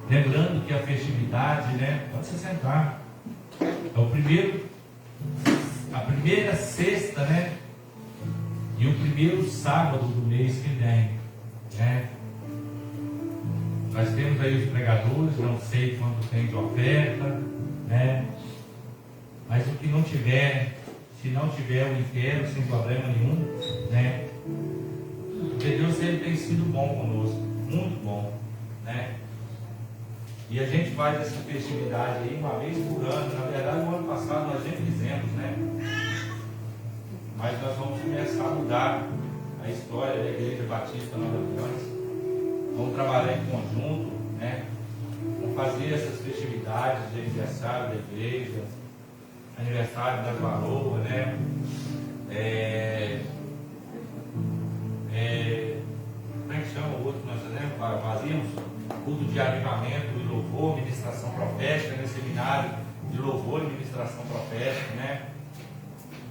Speaker 4: lembrando que a festividade, né? Pode se sentar. É a primeira sexta, né? E o primeiro sábado do mês que vem, né? Nós temos aí os pregadores, não sei quanto tem de oferta, né? Mas o que não tiver, se não tiver o inteiro, sem problema nenhum, né? Porque Deus ele tem sido bom conosco, muito bom, né? E a gente faz essa festividade aí uma vez por ano. Na verdade, no ano passado nós sempre fizemos, né? Mas nós vamos começar a mudar a história da Igreja Batista Nova Aliança. Vamos trabalhar em conjunto, né? Vamos fazer essas festividades de aniversário da igreja, aniversário da varoa, né? Como é que chama o outro que nós fazíamos? Culto de avivamento e louvor, ministração profética, né? Seminário de louvor e ministração profética, né?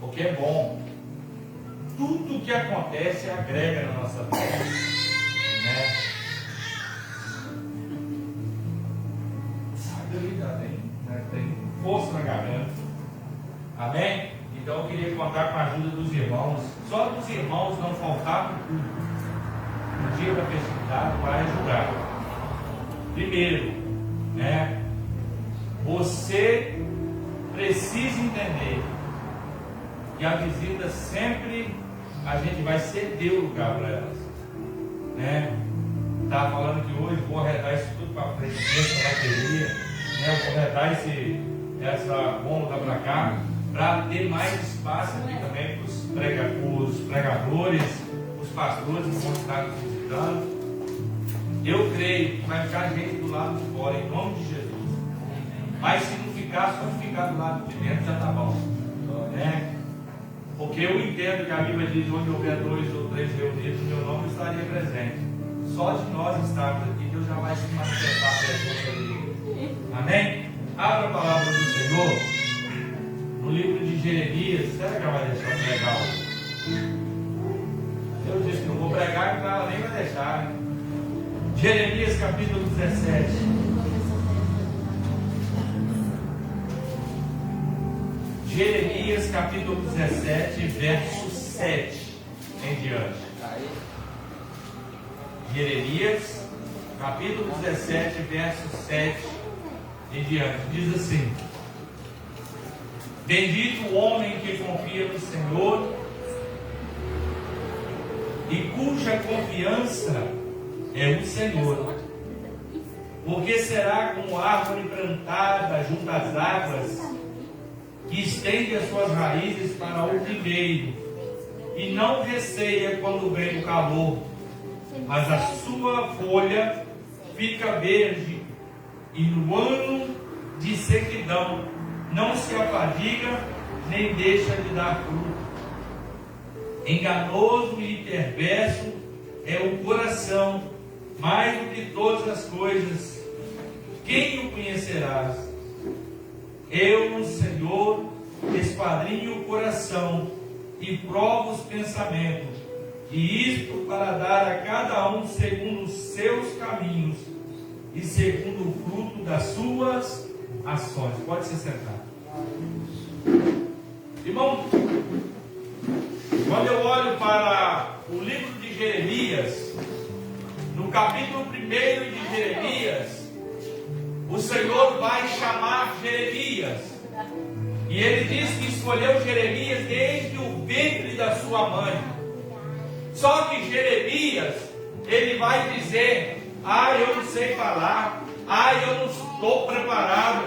Speaker 4: porque é bom. Tudo que acontece agrega na nossa vida, né? Tem força na garganta. Amém? Então eu queria contar com a ajuda dos irmãos. Só dos irmãos não faltar no culto, no dia da festividade, para ajudar. Primeiro, né? Você precisa entender que a visita sempre a gente vai ceder o lugar para elas, né? Estava falando que hoje vou arredar isso tudo para frente, essa bateria, né? Vou arredar essa cômoda para cá, para ter mais espaço aqui também para os pregadores, os pastores que vão estar nos visitando. Eu creio que vai ficar gente do lado de fora, em nome de Jesus. Mas se não ficar, só ficar do lado de dentro já está bom, né? Porque eu entendo que a Bíblia diz: onde houver 2 ou 3 reunidos, o meu nome estaria presente. Só de nós estarmos aqui, Deus já vai se manifestar a pessoa ali. Amém? Abra a palavra do Senhor no livro de Jeremias. Será que ela vai deixar eu pregar? Eu disse que não vou pregar, então ela nem vai deixar, né? Jeremias capítulo 17. Jeremias capítulo 17, verso 7 em diante. Jeremias capítulo 17, verso 7 em diante. Diz assim: bendito o homem que confia no Senhor e cuja confiança é o Senhor, porque será como árvore plantada junto às águas, que estende as suas raízes para o ribeiro, e não receia quando vem o calor, mas a sua folha fica verde, e no ano de sequidão não se afadiga, nem deixa de dar fruto. Enganoso e perverso é o coração, mais do que todas as coisas. Quem o conhecerás? Eu, o Senhor, esquadrinho o coração e provo os pensamentos, e isto para dar a cada um segundo os seus caminhos e segundo o fruto das suas ações. Pode se sentar. Irmão, quando eu olho para o livro de Jeremias, no capítulo 1 de Jeremias, o Senhor vai chamar Jeremias, e ele diz que escolheu Jeremias desde o ventre da sua mãe. Só que Jeremias, ele vai dizer: eu não sei falar, eu não estou preparado,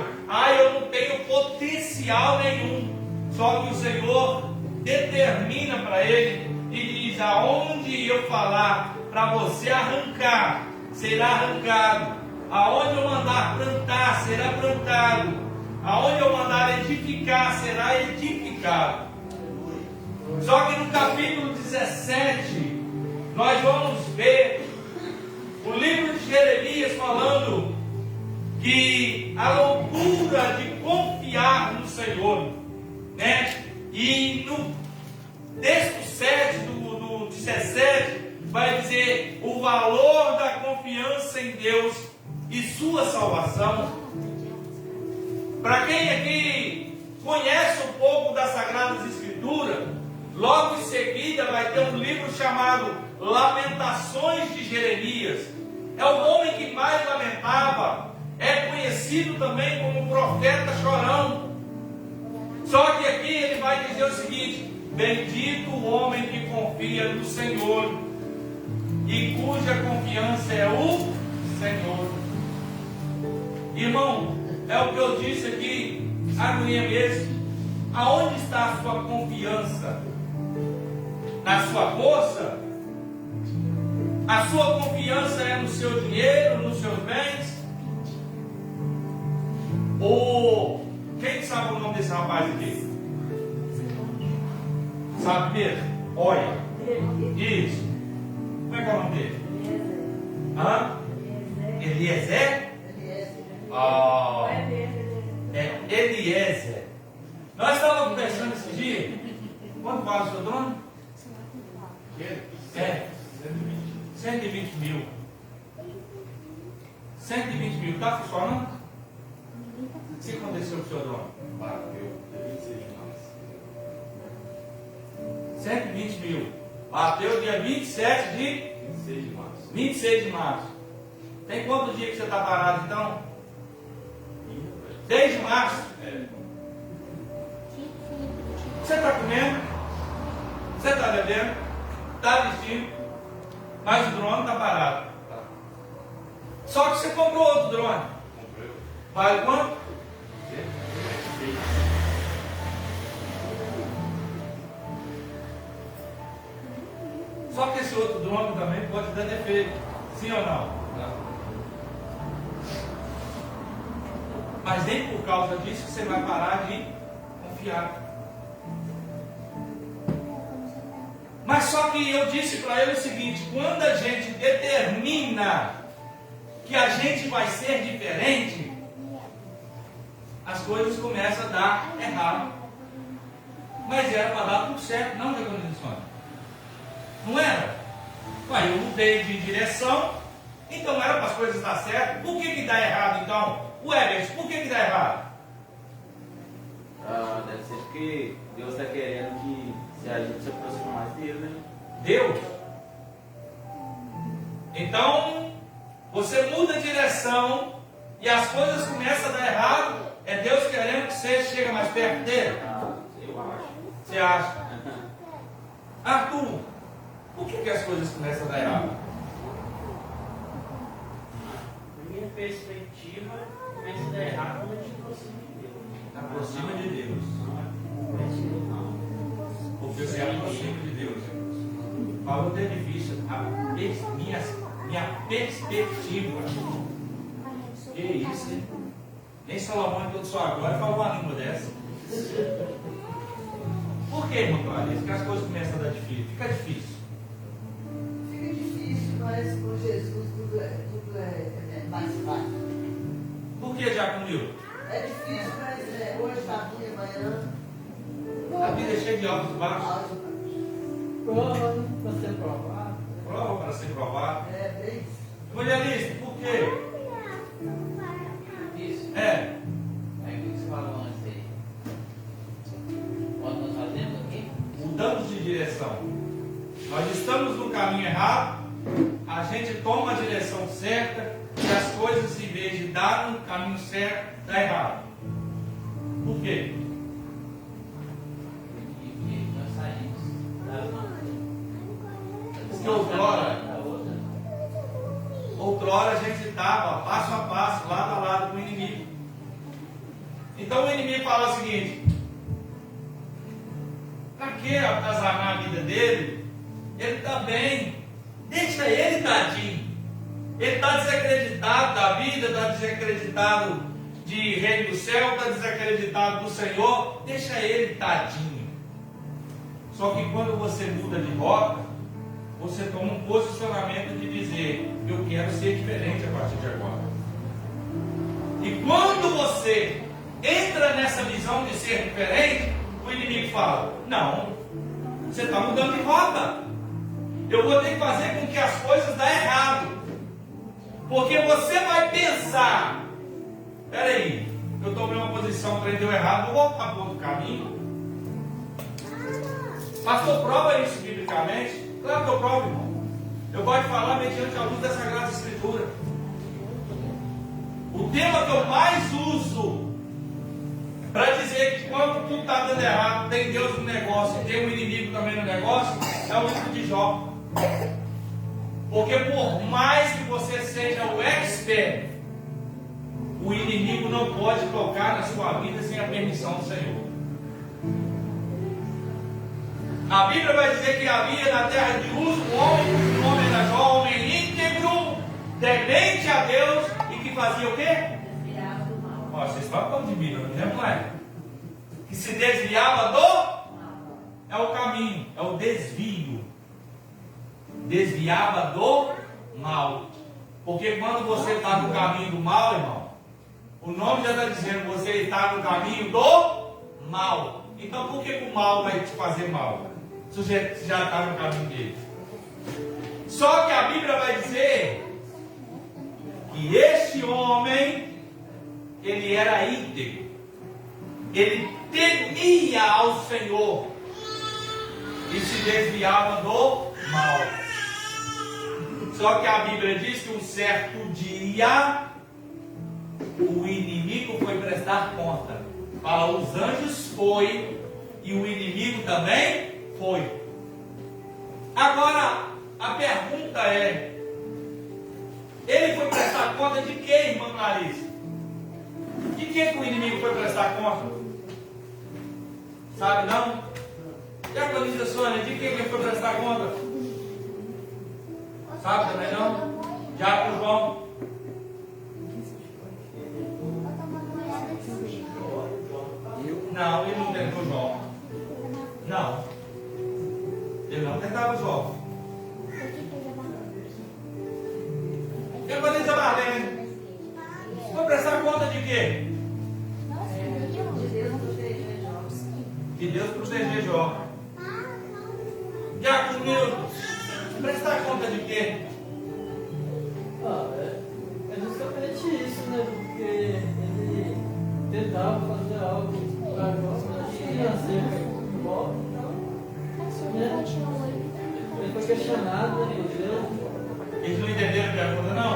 Speaker 4: eu não tenho potencial nenhum. Só que o Senhor determina para ele e diz: aonde eu falar para você arrancar, será arrancado. Aonde eu mandar plantar, será plantado. Aonde eu mandar edificar, será edificado. Só que no capítulo 17, nós vamos ver o livro de Jeremias falando que a loucura de confiar no Senhor, né? E no texto 7 do 17 vai dizer o valor da confiança em Deus e sua salvação. Para quem aqui conhece um pouco das Sagradas Escrituras, logo em seguida vai ter um livro chamado Lamentações de Jeremias. É o homem que mais lamentava, é conhecido também como profeta chorão. Só que aqui ele vai dizer o seguinte: bendito o homem que confia no Senhor e cuja confiança é o Senhor. Irmão, é o que eu disse aqui, agonia mesmo. Aonde está a sua confiança? Na sua força? A sua confiança é no seu dinheiro, nos seus bens? Ou quem sabe o nome desse rapaz aqui? Sabe mesmo? Olha. Isso. Como é que é o nome dele? Eliezer? É Eliezer. Nós estávamos conversando esse dia Quanto vale o seu drone? 120 mil. 120 mil. Está funcionando? O que aconteceu com o seu drone?
Speaker 5: Bateu 26 de março.
Speaker 4: 120 mil. Bateu dia 27 de
Speaker 5: 26 de março.
Speaker 4: 26 de março. Tem quantos dias que você está parado então? Desde março. Você está comendo? Você está bebendo? Está vestindo? Mas o drone está parado. Só que você comprou outro drone.
Speaker 5: Comprei.
Speaker 4: Vale quanto? Só que esse outro drone também pode dar defeito. Sim ou não? Mas nem por causa disso você vai parar de confiar. Mas só que eu disse para ele o seguinte: quando a gente determina que a gente vai ser diferente, as coisas começam a dar errado. Mas era para dar tudo certo, não, Reconhecição? Não era? Ué, eu mudei de direção, então era para as coisas dar certo. Por que dá errado então? Everton, por que dá errado?
Speaker 7: Deve ser porque Deus está querendo que se a gente se aproxime mais dele, né?
Speaker 4: Deus? Então, você muda a direção e as coisas começam a dar errado. É Deus querendo que você chegue mais perto dele?
Speaker 7: Eu acho.
Speaker 4: Você acha? Arthur, por que as coisas começam a dar errado?
Speaker 7: Na minha perspectiva, começa a dar errado quando a gente aproxima de Deus.
Speaker 4: Aproxima de Deus.
Speaker 7: Não é de Deus, não.
Speaker 4: Porque você aproxima de Deus. Falou até difícil. Minha perspectiva. Que isso, hein? Nem Salomão, todo só agora, falou uma língua dessa. Por que, irmão Clarice? Que as coisas começam a dar difícil? Fica difícil.
Speaker 3: Fica difícil, mas com Jesus tudo é mais fácil.
Speaker 4: Por que, Diácono Nil?
Speaker 3: É difícil, mas hoje está ruim, amanhã.
Speaker 4: A vida é cheia de altos e baixos.
Speaker 1: Prova para ser provado.
Speaker 4: Prova para ser provado.
Speaker 3: É bem isso.
Speaker 4: Evangelista, por quê?
Speaker 8: Isso,
Speaker 4: É.
Speaker 8: é o que você falou antes aí. Quando nós fazemos aqui,
Speaker 4: Mudamos de direção. Nós estamos no caminho errado, a gente toma a direção certa e as coisas, em vez de dar no caminho certo, dá errado. Por quê?
Speaker 8: e nós saímos da
Speaker 4: Porque outrora a gente estava passo a passo, lado a lado com o inimigo. Então o inimigo fala o seguinte: para que atazanar a vida dele? Ele está bem, deixa ele, tadinho. Ele está desacreditado da vida, está desacreditado de reino do céu, está desacreditado do Senhor, deixa ele, tadinho. Só que quando você muda de rota, você toma um posicionamento de dizer: eu quero ser diferente a partir de agora. E quando você entra nessa visão de ser diferente, o inimigo fala: não, você está mudando de rota. Eu vou ter que fazer com que as coisas dêem errado. Porque você vai pensar: peraí, eu tomei uma posição, aprendeu errado, vou voltar para outro caminho. Pastor, prova isso biblicamente? Claro que eu provo, irmão. Eu gosto de falar mediante a luz da Sagrada Escritura. O tema que eu mais uso para dizer que quando tudo está dando errado, tem Deus no negócio e tem um inimigo também no negócio, é o livro de Jó. Porque por mais que você seja o expert, o inimigo não pode tocar na sua vida sem a permissão do Senhor. A Bíblia vai dizer que havia na terra de Uz um homem cujo nome era Jó, homem íntegro, temente a Deus e que fazia o quê?
Speaker 3: Desviava do mal.
Speaker 4: Ó, vocês falam de Bíblia, não é? Que se desviava do... É o caminho, é o desvio. Desviava do mal. Porque quando você está no caminho do mal, irmão, o nome já está dizendo: você está no caminho do mal. Então por que o mal vai te fazer mal? Se você já está no caminho dele. Só que a Bíblia vai dizer que este homem, ele era íntegro. Ele temia ao Senhor e se desviava do mal. Só que a Bíblia diz que um certo dia o inimigo foi prestar conta. Para os anjos foi e o inimigo também foi. Agora a pergunta é: ele foi prestar conta de quê, irmã Larissa? De que o inimigo foi prestar conta? Sabe não? Diaconisa Sônia, de que ele foi prestar conta? Sabe também não? Diácono João. Não, ele não tentou João. Não. Ele não tentava João. Diaconisa Marlene, foi prestar conta de quê? De Deus proteger Jó. Diácono Milton, prestar conta de quê?
Speaker 1: É justamente isso, né? Porque ele tentava fazer algo para nós, mas não ia ser igual, então. Ele foi questionado, né, por Deus.
Speaker 4: Eles não entenderam a pergunta, não?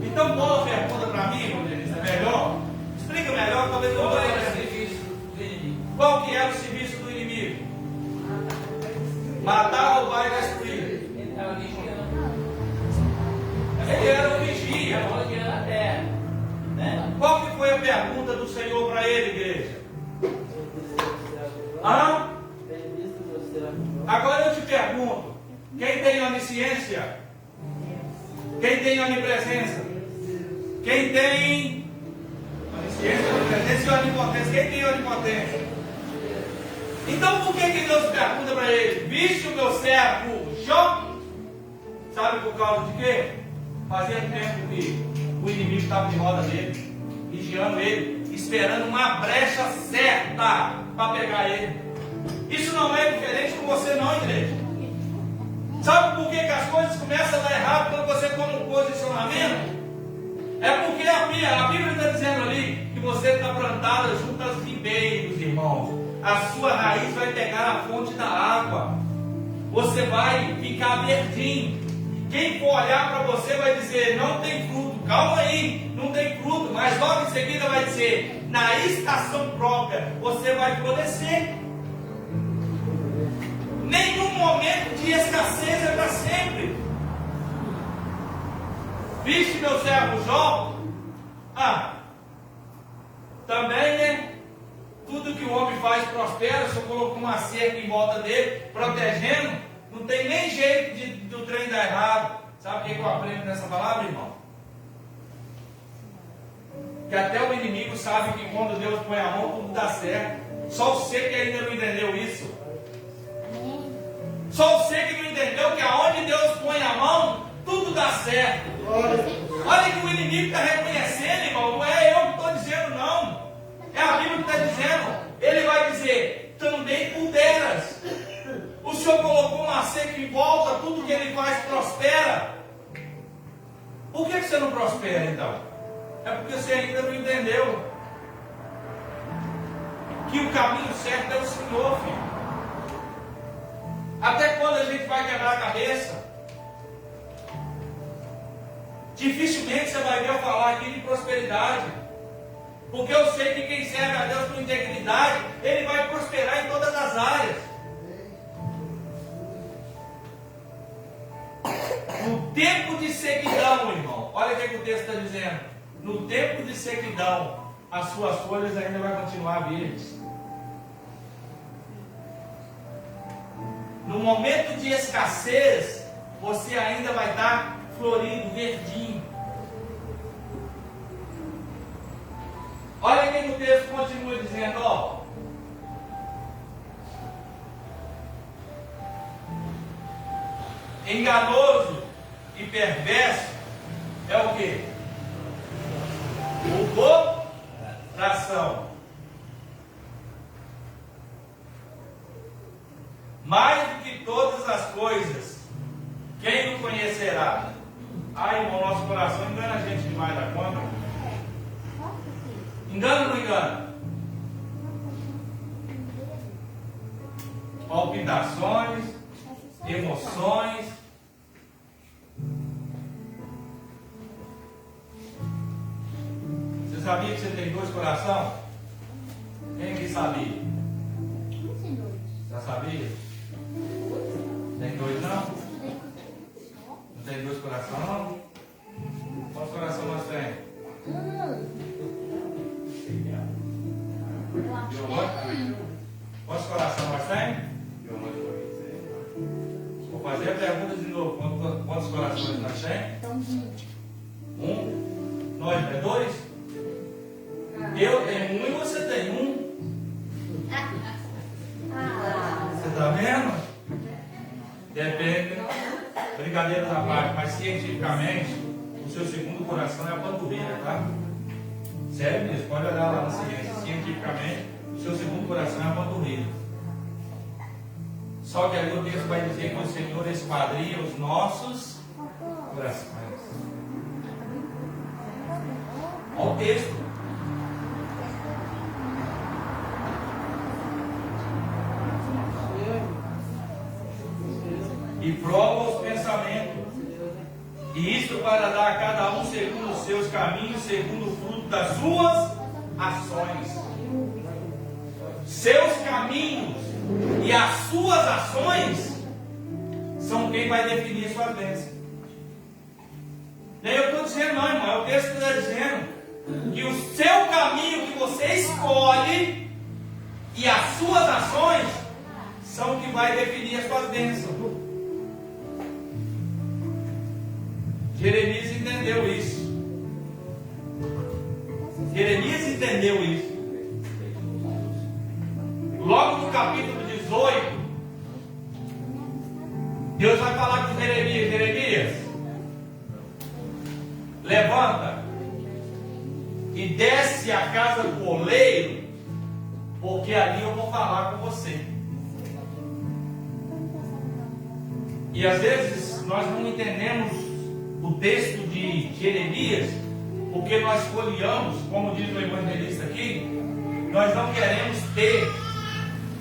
Speaker 4: Então, boa pergunta para mim, Denise, é melhor? Explica melhor, talvez eu vou serviço do inimigo. Qual que era o serviço do inimigo? Matar, roubar e destruir.
Speaker 8: Ele estava vigiando.
Speaker 4: Ele era um vigia.
Speaker 8: Onde era a terra. Né?
Speaker 4: Qual que foi a pergunta do Senhor para ele, igreja? Hã? Agora eu te pergunto: quem tem onisciência? Quem tem onipresença? Quem tem onisciência, onipresença e onipotência? Quem tem onipotência? Então por que Deus pergunta para ele: viste o meu servo Jó? Sabe por causa de quê? Fazia tempo que o inimigo estava de roda dele, vigiando ele, esperando uma brecha certa para pegar ele. Isso não é diferente com você não, igreja. Sabe por que as coisas começam a dar errado quando você toma um posicionamento? É porque a Bíblia está dizendo ali que você está plantada junto aos ribeiros, irmãos. A sua raiz vai pegar a fonte da água. Você vai ficar verdinho. Quem for olhar para você vai dizer: não tem fruto. Calma aí, não tem fruto. Mas logo em seguida vai dizer: na estação própria você vai florescer. Nenhum momento de escassez é para sempre. Viste meu servo Jó? Também, né? Tudo que o homem faz prospera. Se eu coloco uma cerca em volta dele, protegendo, não tem nem jeito do trem dar errado. Sabe o que eu aprendo nessa palavra, irmão? Que até o inimigo sabe que quando Deus põe a mão, tudo dá certo. Só você que ainda não entendeu isso. Só você que não entendeu que aonde Deus põe a mão, tudo dá certo. Olha que o inimigo está reconhecendo, irmão. Não é eu que estou dizendo, não. É a Bíblia que está dizendo. Ele vai dizer: também puderas. O Senhor colocou uma seca em volta, tudo que ele faz prospera. Por que você não prospera, então? É porque você ainda não entendeu que o caminho certo é o Senhor, filho. Até quando a gente vai quebrar a cabeça? Dificilmente você vai ver eu falar aqui de prosperidade. Porque eu sei que quem serve a Deus com integridade, ele vai prosperar em todas as áreas. No tempo de sequidão, irmão, olha o que o texto está dizendo. No tempo de sequidão, as suas folhas ainda vão continuar verdes. No momento de escassez, você ainda vai estar florindo, verdinho. Olha o que o texto continua dizendo, ó. Enganoso e perverso é o quê? O coração. mais do que todas as coisas, quem o conhecerá? Ai, irmão, nosso coração engana a gente demais da conta. Engana ou não engana? Palpitações, emoções. Você sabia que você tem 2 corações? Quem aqui sabia? Já sabia? Tem 2 não? Não tem 2 corações não? Quantos corações nós temos? Quantos corações nós temos? Vou fazer a pergunta de novo. Quantos corações nós temos? 1. Nós é 2? Eu tenho 1 e você tem 1. Você está vendo? Depende. Brincadeiras à parte, mas cientificamente, o seu segundo coração é a panturrilha, tá? Sério mesmo, pode olhar lá na ciência. Cientificamente, o seu segundo coração é a panturrilha. Só que ali o texto vai dizer que o Senhor esquadrinha os nossos corações. Olha o texto. E prova os pensamentos. E isto para dar a cada um segundo os seus caminhos, segundo o fruto das suas ações. Seus caminhos e as suas ações são quem vai definir suas bênçãos. Nem eu estou dizendo não, irmão. É o texto que está dizendo que o seu caminho que você escolhe e as suas ações são que vai definir as suas bênçãos. Jeremias entendeu isso. Jeremias entendeu isso. Logo no capítulo 18, Deus vai falar com Jeremias: Jeremias, levanta e desce à casa do oleiro, porque ali eu vou falar com você. E às vezes nós não entendemos o texto de Jeremias, porque nós folheamos, como diz o evangelista aqui, nós não queremos ter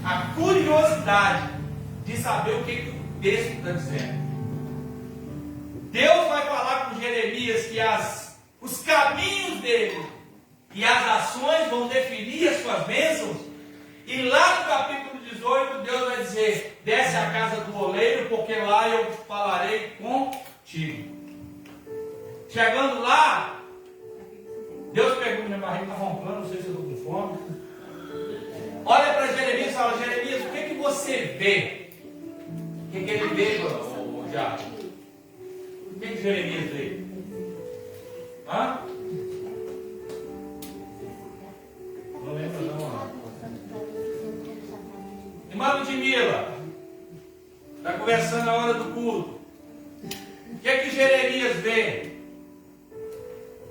Speaker 4: a curiosidade de saber o que o texto está dizendo. Deus vai falar com Jeremias que os caminhos dele e as ações vão definir as suas bênçãos, e lá no capítulo 18 Deus vai dizer: desce à casa do oleiro, porque lá eu falarei contigo. Chegando lá, Deus pergunta: minha barriga está roncando, não sei se eu estou com fome. Olha para Jeremias e fala: Jeremias, o que você vê? O que ele vê, o diabo? O que Jeremias vê? Hã? Não lembro não. Irmã Ludmila, está conversando na hora do culto. O que Jeremias vê?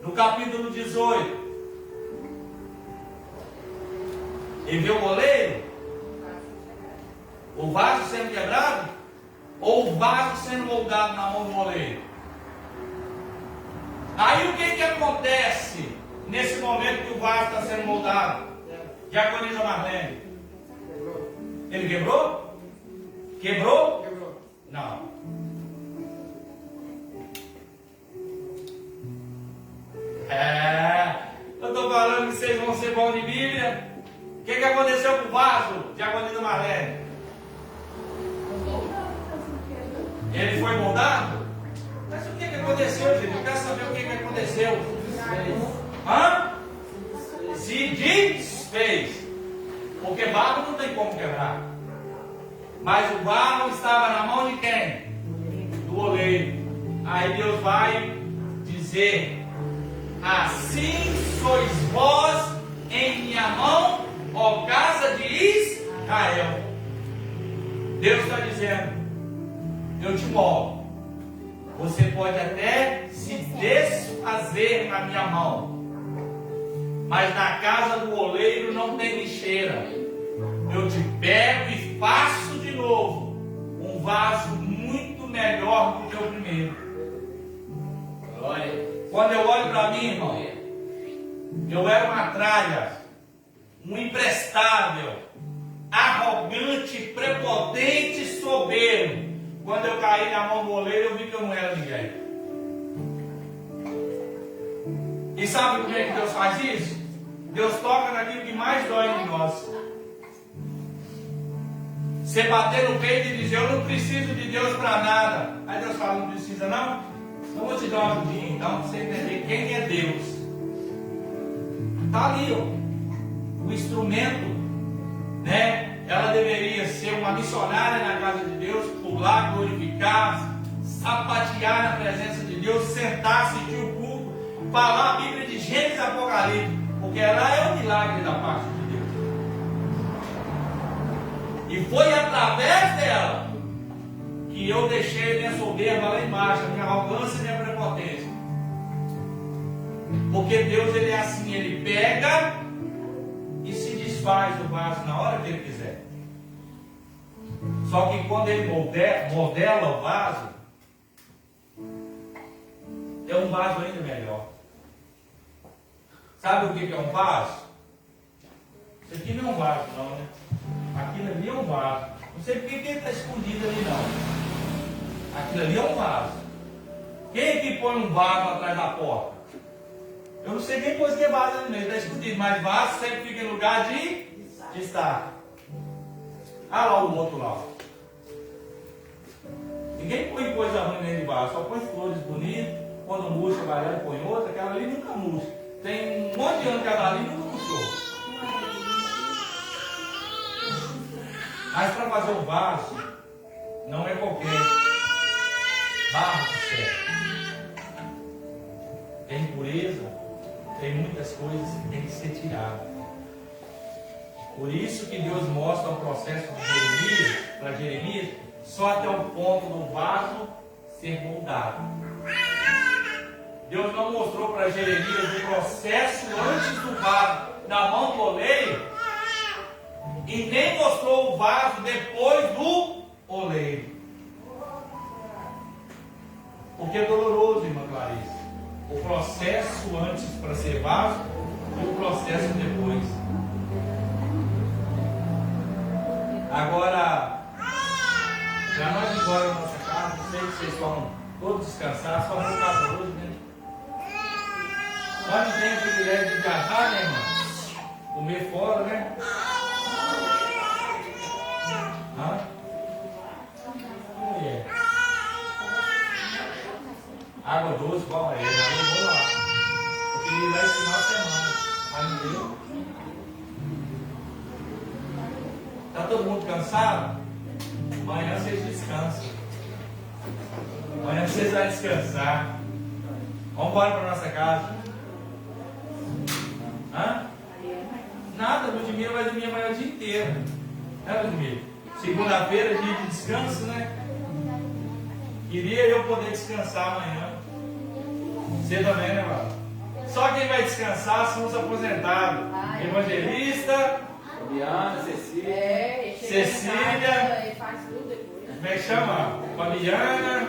Speaker 4: No capítulo 18, ele vê o oleiro, o vaso sendo quebrado, ou o vaso sendo moldado na mão do oleiro. Aí o que acontece nesse momento que o vaso está sendo moldado? Diaconisa Marlene, ele quebrou? Quebrou? Não. Eu estou falando que vocês vão ser bons de Bíblia. O que aconteceu com o vaso, Diaconisa Marlene? Ele foi moldado? Mas o que aconteceu, gente? Eu quero saber o que aconteceu. Hã? Se desfez. Porque barro não tem como quebrar. Mas o barro estava na mão de quem? Do oleiro. Aí Deus vai dizer: assim sois vós em minha mão, ó casa de Israel. Deus está dizendo: eu te moldo. Você pode até se desfazer na minha mão, mas na casa do oleiro não tem lixeira. Eu te pego e faço de novo, Quando eu olho para mim, irmão, eu era uma tralha, um imprestável, arrogante, prepotente, soberbo. Quando eu caí na mão do oleiro, eu vi que eu não era ninguém. E sabe por que Deus faz isso? Deus toca naquilo que mais dói em nós. Você bater no peito e dizer, eu não preciso de Deus para nada. Aí Deus fala, não precisa não? Então vou te dar uma ajudinha, então, para você entender quem é Deus. Está ali, ó, o instrumento, né? Ela deveria ser uma missionária na casa de Deus, pular, glorificar, sapatear na presença de Deus, sentar, assistir o culto, falar a Bíblia de Gênesis e Apocalipse, porque ela é o milagre da parte de Deus. E foi através dela que eu deixei minha soberba lá embaixo, a minha arrogância e minha prepotência. Porque Deus, ele é assim, ele pega e se desfaz do vaso na hora que ele quiser. Só que quando ele modela o vaso, é um vaso ainda melhor. Sabe o que é um vaso? Isso aqui não é um vaso não, né? Aquilo ali é um vaso. Não sei porque ele está escondido ali não. Aquilo ali é um vaso. Quem é que põe um vaso atrás da porta? Eu não sei quem pôs que vaso ali mesmo, está escondido. Mas vaso sempre fica em lugar de estar. Ah lá o outro lá. Ninguém põe coisa ruim dentro de vaso, só põe flores bonitas. Quando murcha, a galera põe outra, aquela ali nunca murcha. Tem um monte de ano que aquela ali nunca murchou. Mas para fazer um vaso, não é qualquer barro que serve. Tem impureza, tem muitas coisas que tem que ser tiradas. Por isso que Deus mostra o processo de Jeremias, para Jeremias, só até o ponto do vaso ser moldado. Deus não mostrou para Jeremias o processo antes do vaso na mão do oleiro, e nem mostrou o vaso depois do oleiro. Porque é doloroso, irmã Clarice, o processo antes para ser vaso e o processo depois. Agora, para nós ir embora da nossa casa, não sei se vocês vão todos descansar, só por causa hoje, né? Nós não temos o privilégio de viajar, né, irmão? Comer fora, né? Hã? Mulher. Água doce, igual a ele. Eu vou lá. Eu queria ir lá esse final de semana, mas não deu. Está todo mundo cansado? Amanhã vocês descansam. Amanhã vocês vão descansar. Vamos embora para nossa casa. Hã? Nada, Ludmila vai dormir amanhã o dia inteiro. Né, Ludmila? Segunda-feira, dia de descanso, né? Queria eu poder descansar amanhã. Você também, né, Vala? Só quem vai descansar são os aposentados. Evangelista,
Speaker 8: Fabiana, Cecília.
Speaker 4: Cecília.
Speaker 7: Faz tudo depois.
Speaker 4: Como é que chama? Fabiana.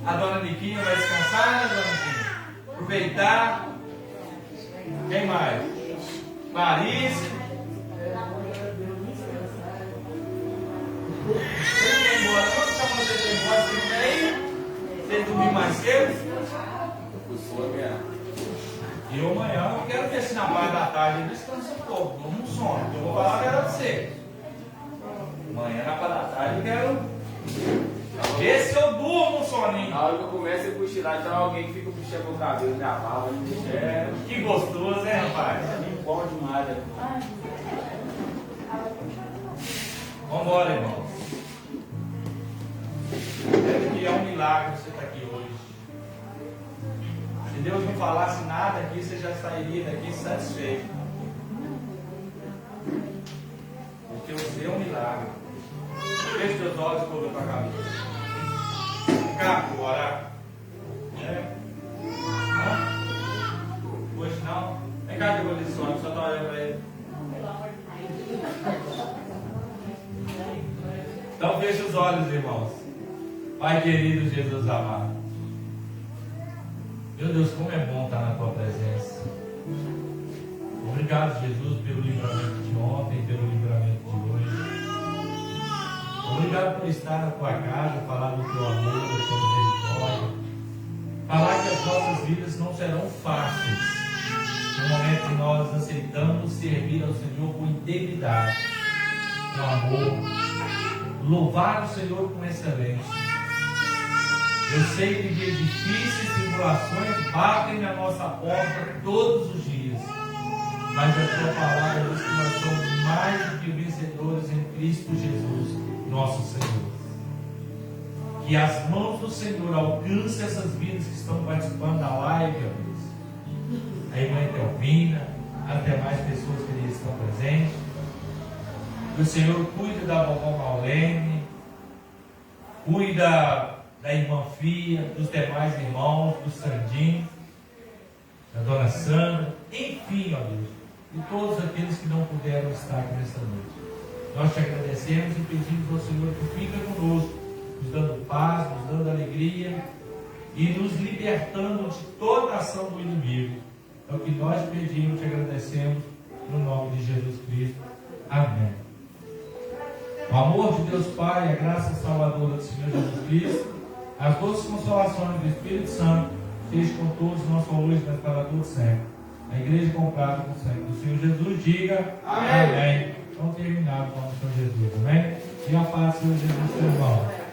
Speaker 4: A dona Niquinha vai descansar, né, dona Niquinha? Aproveitar. Quem mais? Clarice. Você não vai embora, não? Só quando você tem embora, você não quer ir? Você dormir mais cedo? E eu amanhã eu quero ver se na parte da tarde eu descanso um pouco, durmo um sono. Eu vou falar a verdade pra você. Amanhã na parte da tarde eu quero ver se eu durmo um soninho.
Speaker 8: Na hora que eu começo a cochilar, então alguém fica puxando meu cabelo, minha barba.
Speaker 4: Que gostoso, né, rapaz?
Speaker 8: É bom demais, né?
Speaker 4: Vamos embora, irmãos. Que é um milagre você estar aqui hoje. Se Deus não falasse nada aqui, você já sairia daqui satisfeito. Porque você é um milagre. Feche seus olhos e cubra a tua cabeça. Cá, orar. Hoje não? Vem cá que eu vou ler sonho, só estou olhando para ele. Então feche os olhos, irmãos. Pai querido Jesus amado. Meu Deus, como é bom estar na tua presença. Obrigado, Jesus, pelo livramento de ontem, pelo livramento de hoje. Obrigado por estar na tua casa, falar do teu amor, da tua misericórdia. Falar que as nossas vidas não serão fáceis no momento que nós aceitamos servir ao Senhor com integridade, com amor, louvar o Senhor com excelência. Eu sei que dias difíceis, tribulações batem na nossa porta todos os dias, mas a tua palavra diz que nós somos mais do que vencedores em Cristo Jesus, nosso Senhor. Que as mãos do Senhor alcancem essas vidas que estão participando da live, meu Deus. A irmã Etelvina, até mais pessoas que ali estão presentes. Que o Senhor cuide da vovó Maulene, cuida da irmã Fia, dos demais irmãos, do Sandinho, da dona Sandra, enfim, ó Deus, e todos aqueles que não puderam estar aqui nesta noite. Nós te agradecemos e pedimos ao Senhor que fica conosco, nos dando paz, nos dando alegria e nos libertando de toda ação do inimigo. É o que nós pedimos e te agradecemos no nome de Jesus Cristo. Amém. O amor de Deus Pai, a graça salvadora do Senhor Jesus Cristo, as doces consolações do Espírito Santo sejam com todos nós hoje, mas para todos sempre. A igreja comprada com o sangue do Senhor Jesus, diga amém. Então terminado com o Senhor Jesus, amém? E a paz do Senhor Jesus, seu irmão.